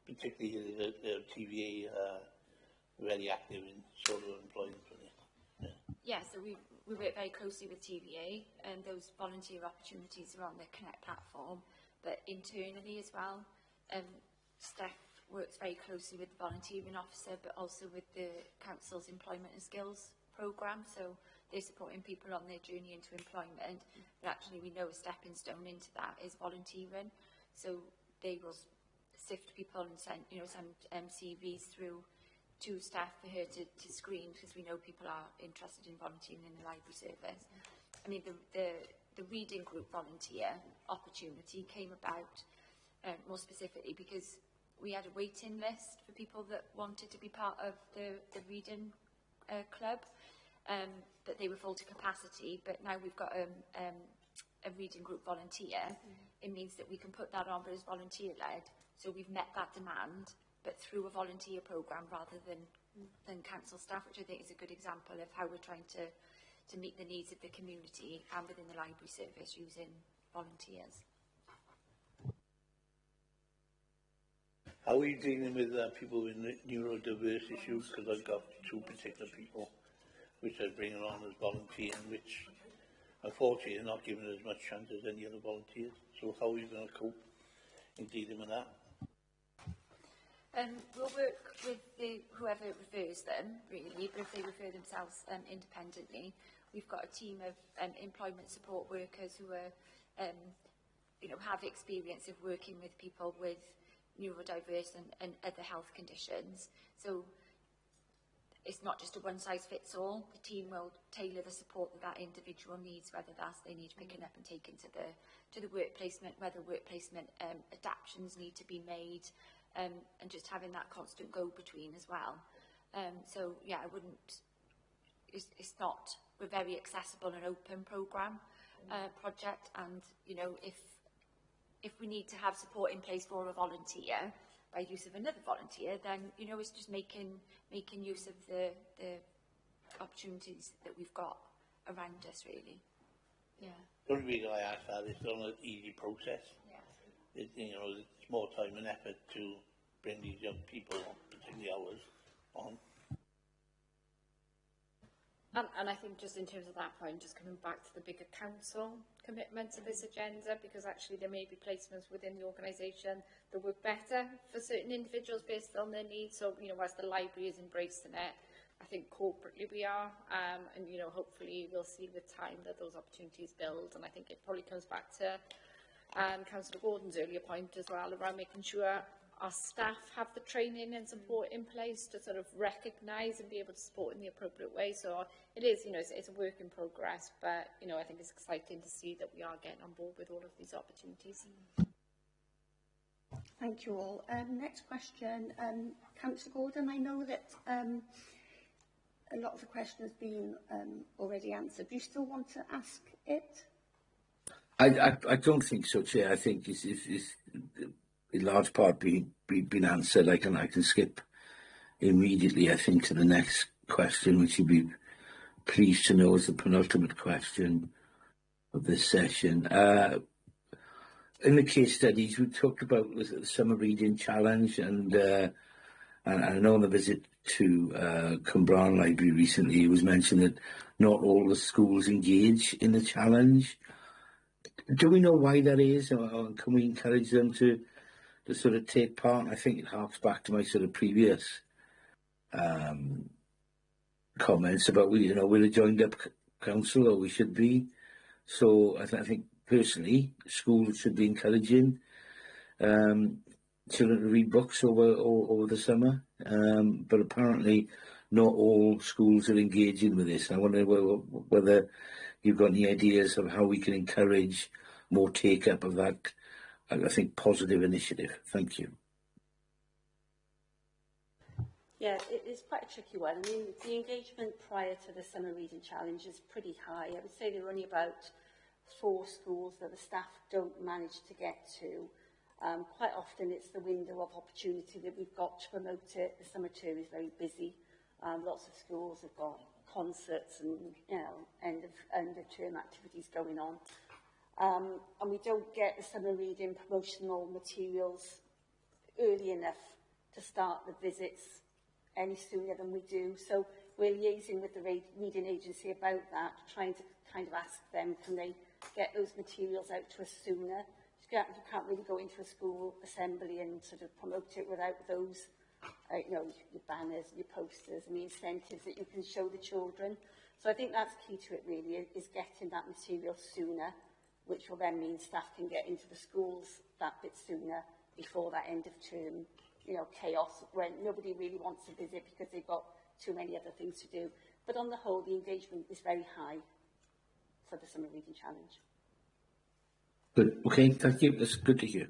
Particularly the TVA very active in sort of employment. Yeah, so we work very closely with TVA, and those volunteer opportunities are on the Connect platform, but internally as well. Steph works very closely with the volunteering officer, but also with the council's employment and skills programme. So they're supporting people on their journey into employment, but actually we know a stepping stone into that is volunteering. So they will sift people and send CVs through to staff for her to screen, because we know people are interested in volunteering in the library service. I mean, the reading group volunteer opportunity came about more specifically because we had a waiting list for people that wanted to be part of the reading club, but they were full to capacity. But now we've got a reading group volunteer. It means that we can put that on, but it's volunteer-led. So we've met that demand, but through a volunteer programme rather than council staff, which I think is a good example of how we're trying to meet the needs of the community and within the library service using volunteers. How are you dealing with people with neurodiverse issues? Because I've got two particular people which I'm bringing on as volunteering, which unfortunately are not given as much chance as any other volunteers. So how are you going to cope in dealing with that? We'll work with whoever refers them, really, but if they refer themselves independently, we've got a team of employment support workers who are, have experience of working with people with neurodiverse and other health conditions. So it's not just a one-size-fits-all. The team will tailor the support that individual needs, whether that's they need picking up and taken to the work placement, whether work placement adaptations need to be made, and just having that constant go-between as well. So yeah, I wouldn't. It's not. We're very accessible and open programme project, and if we need to have support in place for a volunteer by use of another volunteer, then it's just making use of the opportunities that we've got around us, really. Yeah. The only reason I ask that is it's not an easy process. Yeah. It's more time and effort to bring these young people, particularly ours, on. And I think just in terms of that point, just coming back to the bigger council commitment to this agenda, because actually there may be placements within the organisation that work better for certain individuals based on their needs. So, whilst the library is embracing it, I think corporately we are, and, hopefully we'll see with time that those opportunities build. And I think it probably comes back to Councillor Gordon's earlier point as well, around making sure our staff have the training and support in place to sort of recognise and be able to support in the appropriate way. So it is, it's a work in progress, but, I think it's exciting to see that we are getting on board with all of these opportunities. Thank you all. Next question, Councillor Gordon. I know that a lot of the question has been already answered. Do you still want to ask it? I don't think so, Chair. I think it's in large part been answered. I can skip immediately, I think, to the next question, which you'd be pleased to know is the penultimate question of this session. In the case studies, we talked about the summer reading challenge, and I know on the visit to Cwmbran Library recently, it was mentioned that not all the schools engage in the challenge. Do we know why that is, or can we encourage them to sort of take part? I think it harks back to my sort of previous comments about we're a joined up council, or we should be. So I think personally, schools should be encouraging children to read books over the summer. But apparently, not all schools are engaging with this. I wonder whether you've got any ideas of how we can encourage more take up of that, I think, positive initiative. Thank you. Yeah, it's quite a tricky one. I mean, the engagement prior to the summer reading challenge is pretty high. I would say there are only about 4 schools that the staff don't manage to get to. Quite often it's the window of opportunity that we've got to promote it. The summer term is very busy. Lots of schools have got concerts and end of term activities going on. And we don't get the summer reading promotional materials early enough to start the visits any sooner than we do. So we're liaising with the reading agency about that, trying to kind of ask them, can they get those materials out to us sooner? You can't really go into a school assembly and sort of promote it without those, your banners, your posters, and the incentives that you can show the children. So I think that's key to it, really, is getting that material sooner, which will then mean staff can get into the schools that bit sooner before that end of term you know, chaos when nobody really wants to visit because they've got too many other things to do. But on the whole, the engagement is very high for the Summer Reading Challenge. Good. Okay, thank you. That's good to hear.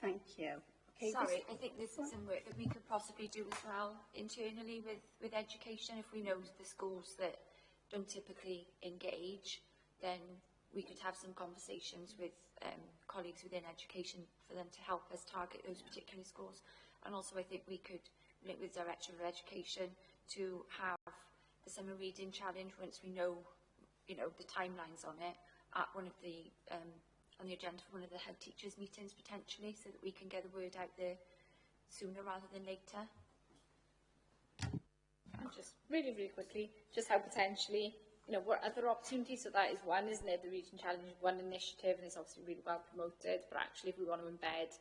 Thank you. Okay, Sorry, I think there's some work that we could possibly do as well internally with education. If we know the schools that don't typically engage, then we could have some conversations with colleagues within education for them to help us target those particular schools. And also I think we could link with Director of Education to have the Summer Reading Challenge once we know, you know, the timelines on it at one of the on the agenda for one of the head teachers meetings potentially, so that we can get the word out there sooner rather than later. And just really, really quickly, just how potentially, you know, what other opportunities, so that is one, isn't it? The Region Challenge is one initiative and it's obviously really well promoted, but actually if we want to embed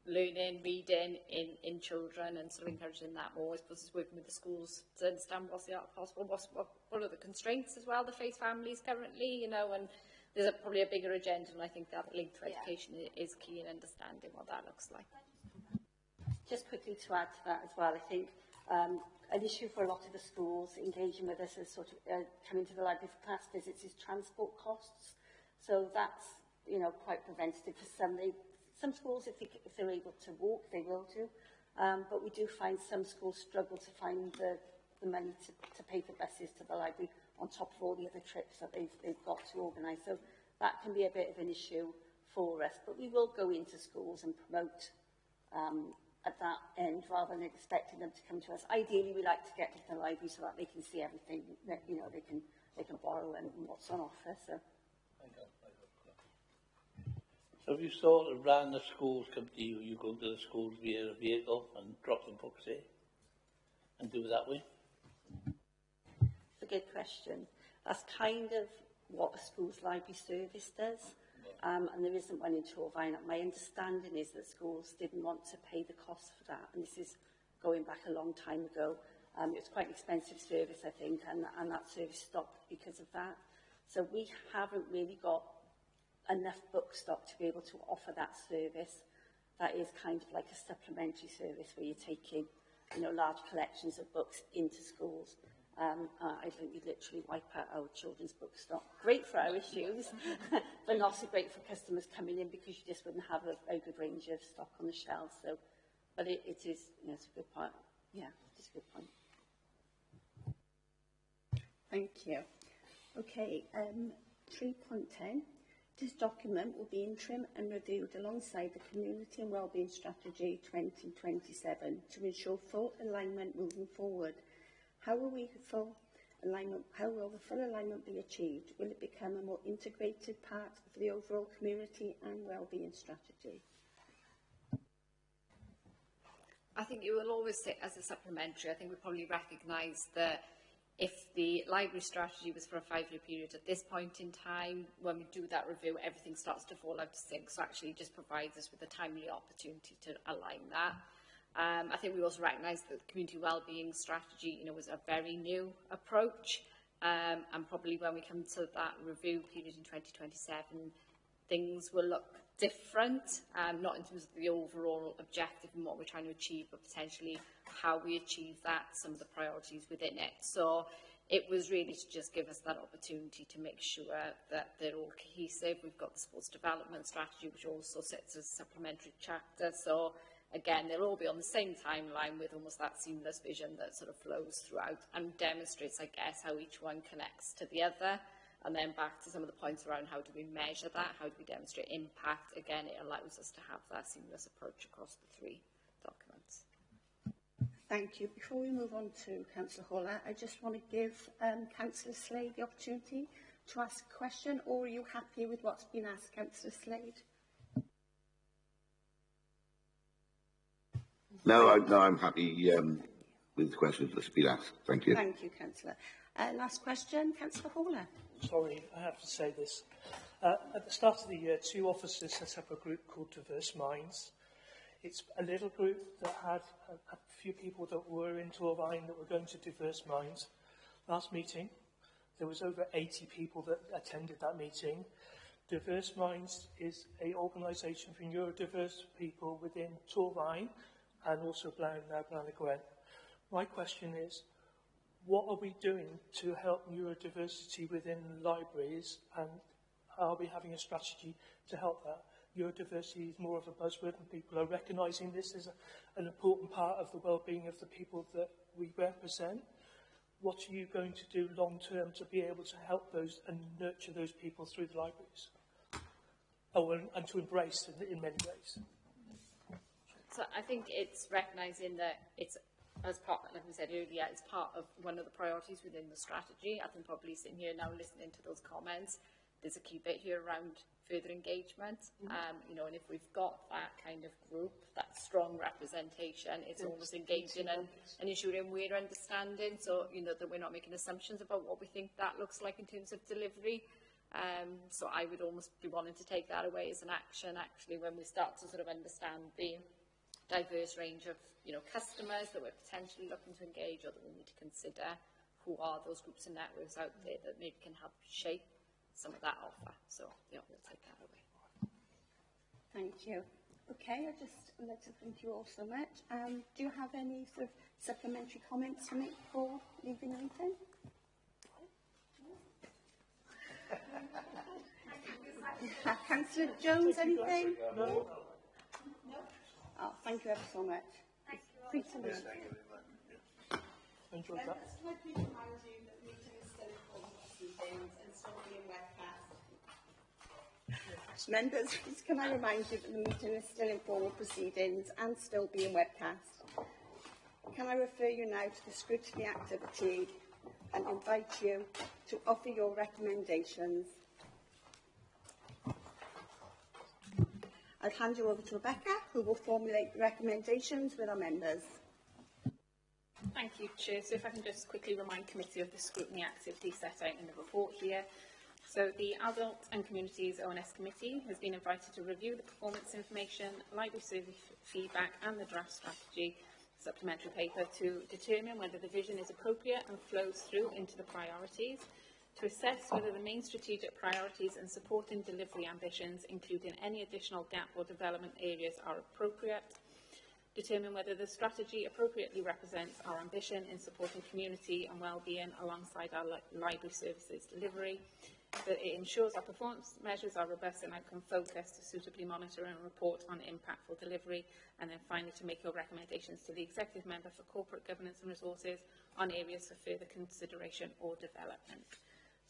learning, reading in children and sort of encouraging that more, I suppose it's working with the schools to understand what's the art possible, what are the constraints as well that face families currently, you know, and there's probably a bigger agenda, and I think that link to education is key in understanding what that looks like. Just quickly to add to that as well, I think an issue for a lot of the schools engaging with us as sort of coming to the library for class visits is transport costs. So that's, you know, quite preventative for some. Some schools, if they're able to walk, they will do. But we do find some schools struggle to find the money to pay for buses to the library on top of all the other trips that they've got to organise. So that can be a bit of an issue for us. But we will go into schools and promote at that end rather than expecting them to come to us. Ideally, we like to get to the library so that they can see everything that, you know, they can borrow and what's on offer. So. So have you sort of ran the schools come to you, you go to the schools via a vehicle and drop them books there and do it that way? It's a good question. That's kind of what a school's library service does. And there isn't one in Torfaen. My understanding is that schools didn't want to pay the cost for that. And this is going back a long time ago. It was quite an expensive service, I think, and that service stopped because of that. So we haven't really got enough book stock to be able to offer that service. That is kind of like a supplementary service where you're taking, you know, large collections of books into schools. I think you'd literally wipe out our children's book stock. Great for our issues, but not so great for customers coming in because you just wouldn't have a good range of stock on the shelves. So, but it is, you know, it's a good point. Yeah, it's a good point. Thank you. Okay, 3.10. This document will be interim and reviewed alongside the Community and Wellbeing Strategy 2027 to ensure full alignment moving forward. How will the full alignment be achieved? Will it become a more integrated part of the overall community and wellbeing strategy? I think it will always sit as a supplementary. I think we probably recognise that if the library strategy was for a 5-year period at this point in time, when we do that review, everything starts to fall out of sync. So actually it just provides us with a timely opportunity to align that. I think we also recognise that the community wellbeing strategy, you know, was a very new approach, and probably when we come to that review period in 2027, things will look different, not in terms of the overall objective and what we're trying to achieve, but potentially how we achieve that, some of the priorities within it. So it was really to just give us that opportunity to make sure that they're all cohesive. We've got the sports development strategy, which also sits as a supplementary chapter. So again, they'll all be on the same timeline with almost that seamless vision that sort of flows throughout and demonstrates, I guess, how each one connects to the other. And then back to some of the points around how do we measure that, how do we demonstrate impact. Again, it allows us to have that seamless approach across the 3 documents. Thank you. Before we move on to Councillor Hawler, I just want to give Councillor Slade the opportunity to ask a question, or are you happy with what's been asked, Councillor Slade? No, I'm happy with the questions that's been asked. Thank you. Thank you, Councillor. Last question, Councillor Hawler. Sorry, I have to say this. At the start of the year, 2 officers set up a group called Diverse Minds. It's a little group that had a few people that were in Torfaen that were going to Diverse Minds. Last meeting, there was over 80 people that attended that meeting. Diverse Minds is an organisation for neurodiverse people within Torvine and also Blaen Gwent. My question is, what are we doing to help neurodiversity within libraries, and are we having a strategy to help that? Neurodiversity is more of a buzzword and people are recognising this as an important part of the well-being of the people that we represent. What are you going to do long term to be able to help those and nurture those people through the libraries? Oh, and to embrace in many ways. So I think it's recognising that it's, as part, like we said earlier, it's part of one of the priorities within the strategy. I think probably sitting here now listening to those comments, there's a key bit here around further engagement. You know, and if we've got that kind of group, that strong representation, it's almost engaging and ensuring we're understanding, so, you know, that we're not making assumptions about what we think that looks like in terms of delivery. So I would almost be wanting to take that away as an action, actually, when we start to sort of understand the diverse range of, you know, customers that we're potentially looking to engage, or that we need to consider who are those groups and networks out there that maybe can help shape some of that offer. So, yeah, we'll take that away. Thank you. Okay, I'd just like to thank you all so much. Do you have any sort of supplementary comments to make before leaving the meeting? Councillor Jones, anything? No. Oh, thank you ever so much. Thank you. Free to leave. Enjoyed that. Just like we remind you that the meeting is still in formal proceedings and still being webcast. Members, please can I remind you that the meeting is still in formal proceedings and still being webcast. Can I refer you now to the scrutiny activity and invite you to offer your recommendations. I'll hand you over to Rebecca, who will formulate the recommendations with our members. Thank you, Chair. So if I can just quickly remind committee of the scrutiny activity set out in the report here. So the Adult and Communities ONS Committee has been invited to review the performance information, library survey feedback and the draft strategy supplementary paper to determine whether the vision is appropriate and flows through into the priorities, to assess whether the main strategic priorities and supporting delivery ambitions, including any additional gap or development areas, are appropriate, determine whether the strategy appropriately represents our ambition in supporting community and well-being alongside our library services delivery, that it ensures our performance measures are robust and outcome-focused to suitably monitor and report on impactful delivery, and then finally to make your recommendations to the Executive Member for Corporate Governance and Resources on areas for further consideration or development.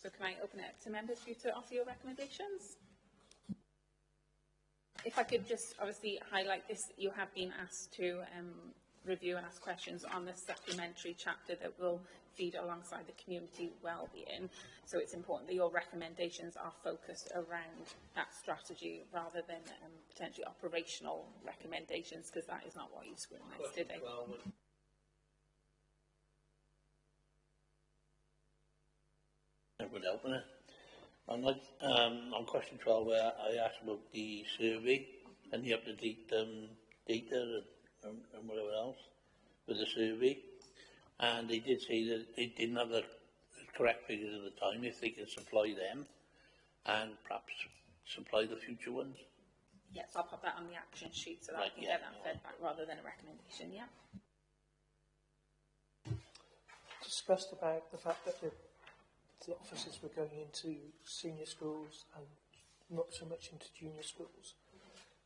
So can I open it up to members for you to offer your recommendations? If I could just obviously highlight this, you have been asked to review and ask questions on the supplementary chapter that will feed alongside the community wellbeing. So it's important that your recommendations are focused around that strategy rather than potentially operational recommendations, because that is not what you scrutinised today. That would help, wouldn't it? On question 12, where I asked about the survey and the up-to-date data and whatever else with the survey, and they did say that they didn't have the correct figures at the time. If they can supply them and perhaps supply the future ones. Yes, I'll pop that on the action sheet so that I can get that fed back rather than a recommendation. Yeah. Discussed about the fact that the officers were going into senior schools and not so much into junior schools.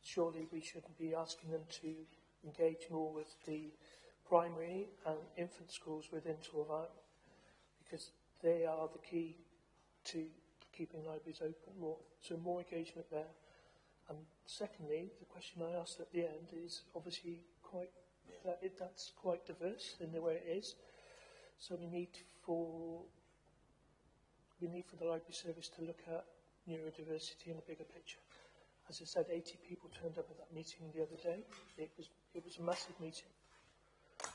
Surely we shouldn't be asking them to engage more with the primary and infant schools within Torvine, because they are the key to keeping libraries open more. So more engagement there. And secondly, the question I asked at the end is obviously that's quite diverse in the way it is. So we need for the library service to look at neurodiversity in a bigger picture. As I said, 80 people turned up at that meeting the other day. It was a massive meeting.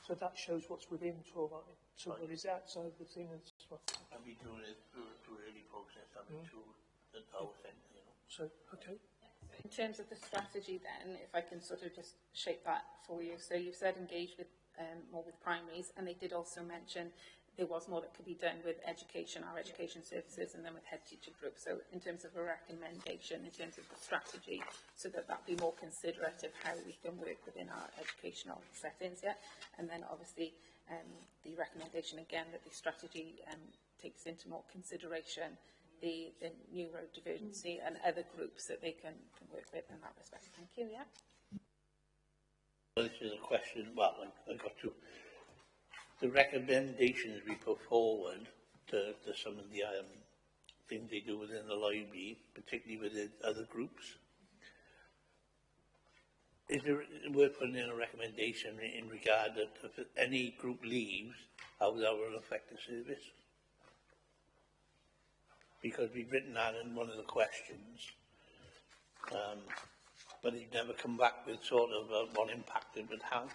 So that shows what's within Torvine. So what is outside the thing as well. I'll be doing it through early process. I'll be through the whole thing, you know. So, okay. In terms of the strategy then, if I can sort of just shape that for you. So you've said engage with more with primaries, and they did also mention there was more that could be done with education, our education services, and then with head teacher groups. So in terms of a recommendation, in terms of the strategy, so that that be more considerate of how we can work within our educational settings, yeah. And then obviously the recommendation again that the strategy takes into more consideration the neurodivergency and other groups that they can work with in that respect. Thank you, yeah. This is a question, well, I got to. The recommendations we put forward to some of the things they do within the library, particularly within other groups, is there worth putting in a recommendation in regard that if any group leaves, how that will affect the service? Because we've written that in one of the questions, but they've never come back with sort of what impact it would have.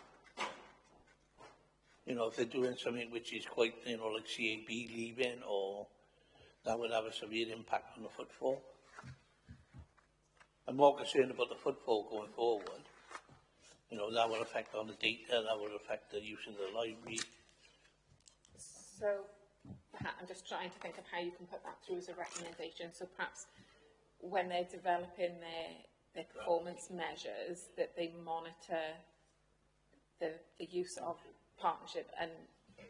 You know, if they're doing something which is quite, you know, like CAB leaving, or that would have a severe impact on the footfall. I'm more concerned about the footfall going forward. You know, that will affect on the data, that will affect the use of the library. So I'm just trying to think of how you can put that through as a recommendation. So perhaps when they're developing their performance measures, that they monitor the use of partnership, and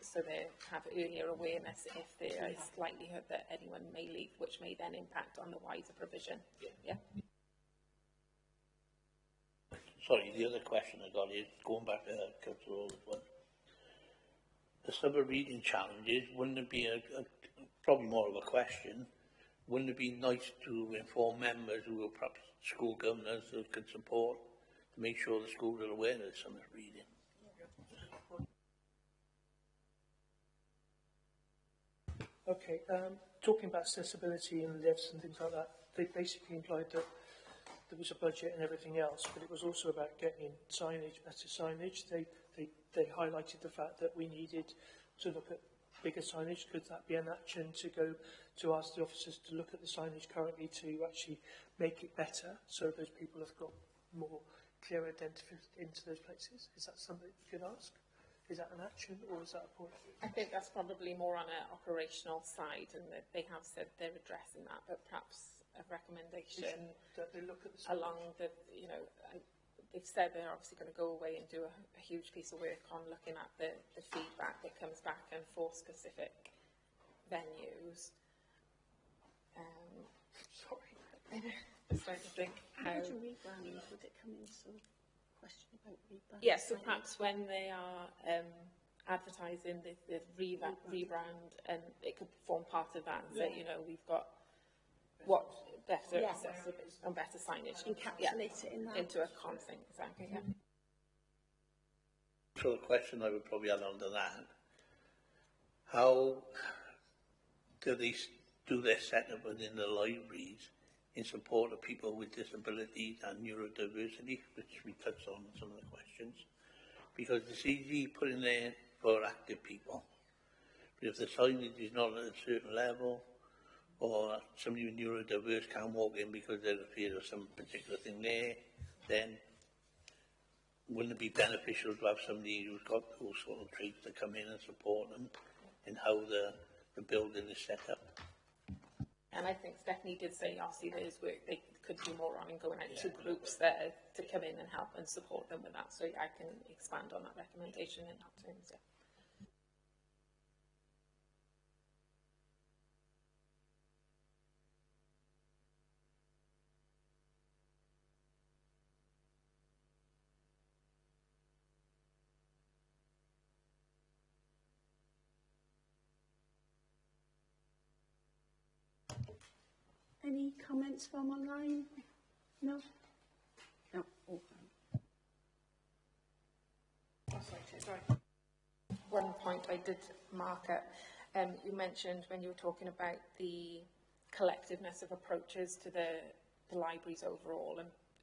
so they have earlier awareness if there is likelihood that anyone may leave, which may then impact on the wider provision. Yeah. Sorry, the other question I got is going back to Councillor Rowland's one. The summer reading challenges, wouldn't it be probably more of a question? Wouldn't it be nice to inform members who are perhaps school governors who can support to make sure the schools are aware of summer reading? Okay, talking about accessibility and lifts and things like that, they basically implied that there was a budget and everything else, but it was also about getting signage, better signage. They highlighted the fact that we needed to look at bigger signage. Could that be an action to go to ask the officers to look at the signage currently to actually make it better, so those people have got more clear identification into those places? Is that something you could ask? Is that an action, or is that a point? I think that's probably more on an operational side, and that they have said they're addressing that, but perhaps a recommendation that they look at the along the, you know, they've said they're obviously going to go away and do a huge piece of work on looking at the feedback that comes back and for specific venues. Sorry. Just trying to think how. Would you rebrand? Would it come into question about rebrand? Yes, so perhaps when they are advertising the rebrand, and it could form part of that, so, you know, we've got what better accessibility and better signage. Encapsulate it in that. Into a thing, exactly, yeah. So the question I would probably add on to that, how do they do their setup within the libraries in support of people with disabilities and neurodiversity, which we touched on in some of the questions? Because it's easy putting there for active people, but if the signage is not at a certain level, or somebody with neurodiverse can't walk in because they're afraid of some particular thing there, then wouldn't it be beneficial to have somebody who's got those sort of traits to come in and support them in how the building is set up? And I think Stephanie did say, obviously, there's work they could do more on and going out to groups there to come in and help and support them with that. So I can expand on that recommendation in that terms, yeah. Any comments from online? No? No. All fine. Oh, sorry. One point I did mark up, you mentioned when you were talking about the collectiveness of approaches to the libraries overall,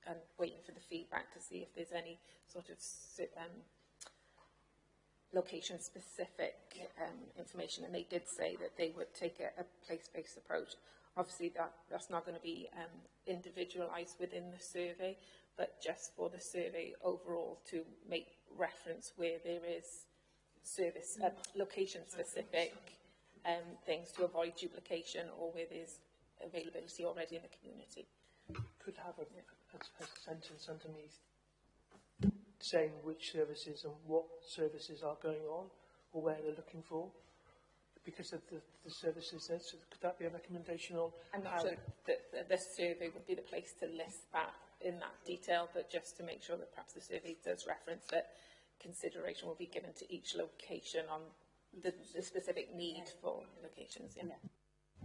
and waiting for the feedback to see if there's any sort of location-specific information, and they did say that they would take a place-based approach. Obviously, that's not going to be individualised within the survey, but just for the survey overall to make reference where there is service, location-specific things to avoid duplication or where there's availability already in the community. Could have a sentence underneath saying which services and what services are going on or where they're looking for because of the services there. So could that be a recommendation on I'm not how sure that the survey would be the place to list that in that detail, but just to make sure that perhaps the survey does reference that consideration will be given to each location on the specific need for locations. Yeah.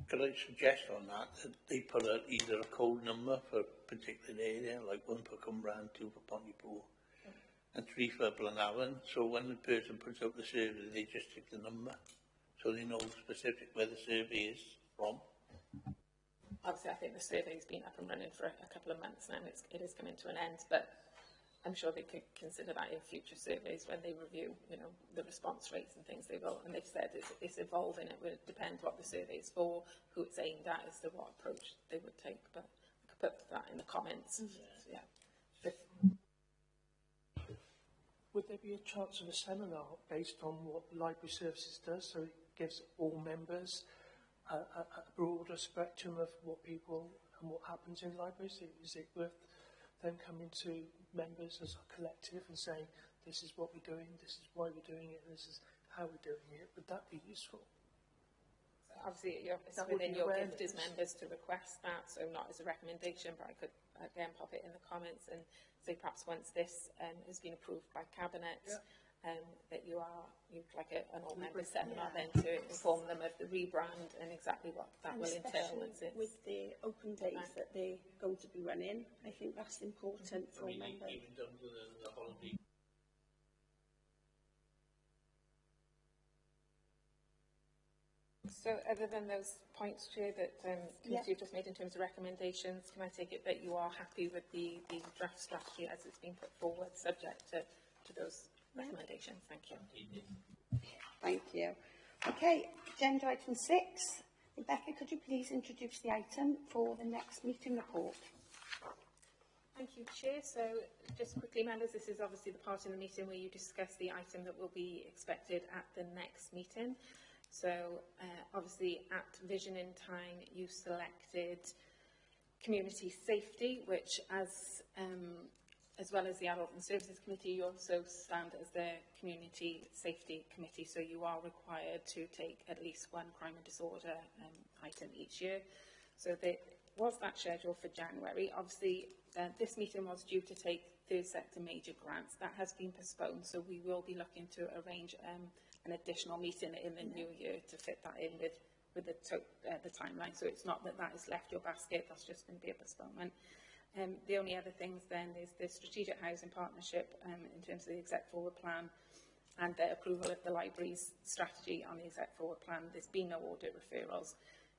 Could I suggest on that they put either a code number for a particular area, like 1 for Cumbrae, 2 for Pontypool, and 3 for Blaenavon, so when the person puts out the survey, they just tick the number, so they know specific where the survey is from. Obviously, I think the survey's been up and running for a couple of months now, and it is coming to an end, but I'm sure they could consider that in future surveys when they review, you know, the response rates and things. They will, and they've said it's evolving. It will depend what the survey is for, who it's aimed at, as to what approach they would take. But I could put that in the comments. Yeah. Would there be a chance of a seminar based on what Library Services does, so it gives all members a broader spectrum of what people and what happens in libraries? Is it worth them coming to members as a collective and saying, this is what we're doing, this is why we're doing it, this is how we're doing it? Would that be useful? So obviously, it's within your gift as members to request that, so not as a recommendation, but I could again pop it in the comments and say perhaps once this has been approved by Cabinet, that you'd like an all-member seminar then to inform them of the rebrand and exactly what that will entail. With the open days that they're going to be running, I think that's important for members. Even down to the holiday. So other than those points, Chair, that you've just made in terms of recommendations, can I take it that you are happy with the draft strategy as it's been put forward, subject to those recommendations? Thank you. Thank you. Okay, agenda item 6. Rebecca, could you please introduce the item for the next meeting report? Thank you, Chair. So just quickly, members, this is obviously the part of the meeting where you discuss the item that will be expected at the next meeting. So obviously at Vision in Time, you selected community safety, which as well as the Adult and Services Committee, you also stand as the Community Safety Committee, so you are required to take at least one crime and disorder item each year. So there was that scheduled for January. Obviously, this meeting was due to take third sector major grants. That has been postponed, so we will be looking to arrange an additional meeting in the new year to fit that in with the timeline. So it's not that has left your basket, that's just going to be a postponement. The only other things then is the Strategic Housing Partnership in terms of the Exec Forward Plan and the approval of the library's strategy on the Exec Forward Plan. There's been no audit referrals.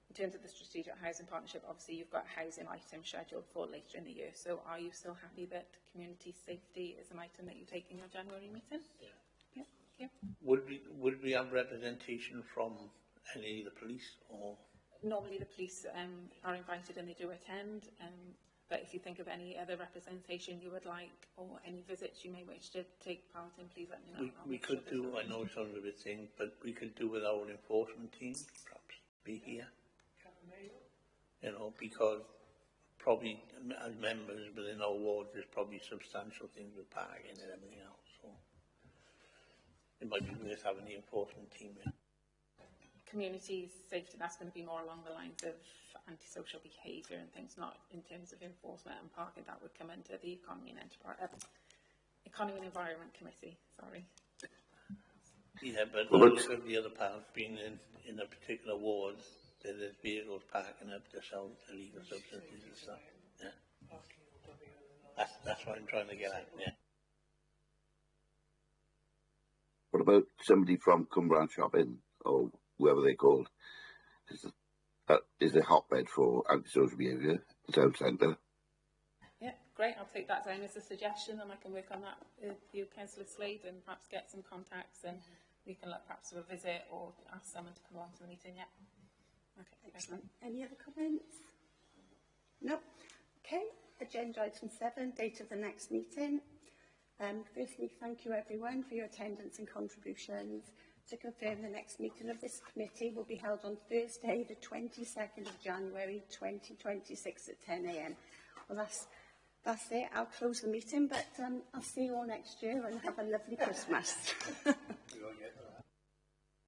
In terms of the Strategic Housing Partnership, obviously you've got a housing item scheduled for later in the year. So are you still happy that community safety is an item that you take in your January meeting? Yeah. Yeah. Thank you. Would we have representation from any of the police or? Normally the police are invited and they do attend. But if you think of any other representation you would like or any visits you may wish to take part in, please let me know. We could do, I know it sounds a bit thing, but we could do with our enforcement team, perhaps be here. You know, because probably as members within our ward there's probably substantial things with parking and everything else. So it might be worth having the enforcement team in. Community safety, that's going to be more along the lines of antisocial behaviour and things, not in terms of enforcement and parking. That would come under the Economy and Environment Committee, sorry. Yeah, but look at the other part, being in a particular ward, there's vehicles parking up to sell illegal substances and stuff. Yeah. That's what I'm trying to get at, yeah. What about somebody from Cumbrae Shopping or whoever they're called? Is a hotbed for antisocial behaviour, the town centre? Yeah, great. I'll take that down as a suggestion and I can work on that with you, Councillor Slade, and perhaps get some contacts and we can look perhaps for a visit or ask someone to come along to the meeting, yeah. Okay, excellent. Any other comments? No. Okay, agenda item 7, date of the next meeting. Firstly, thank you everyone for your attendance and contributions. To confirm, the next meeting of this committee will be held on Thursday, the 22nd of January 2026 at 10 a.m. Well, that's it. I'll close the meeting, but I'll see you all next year and have a lovely Christmas.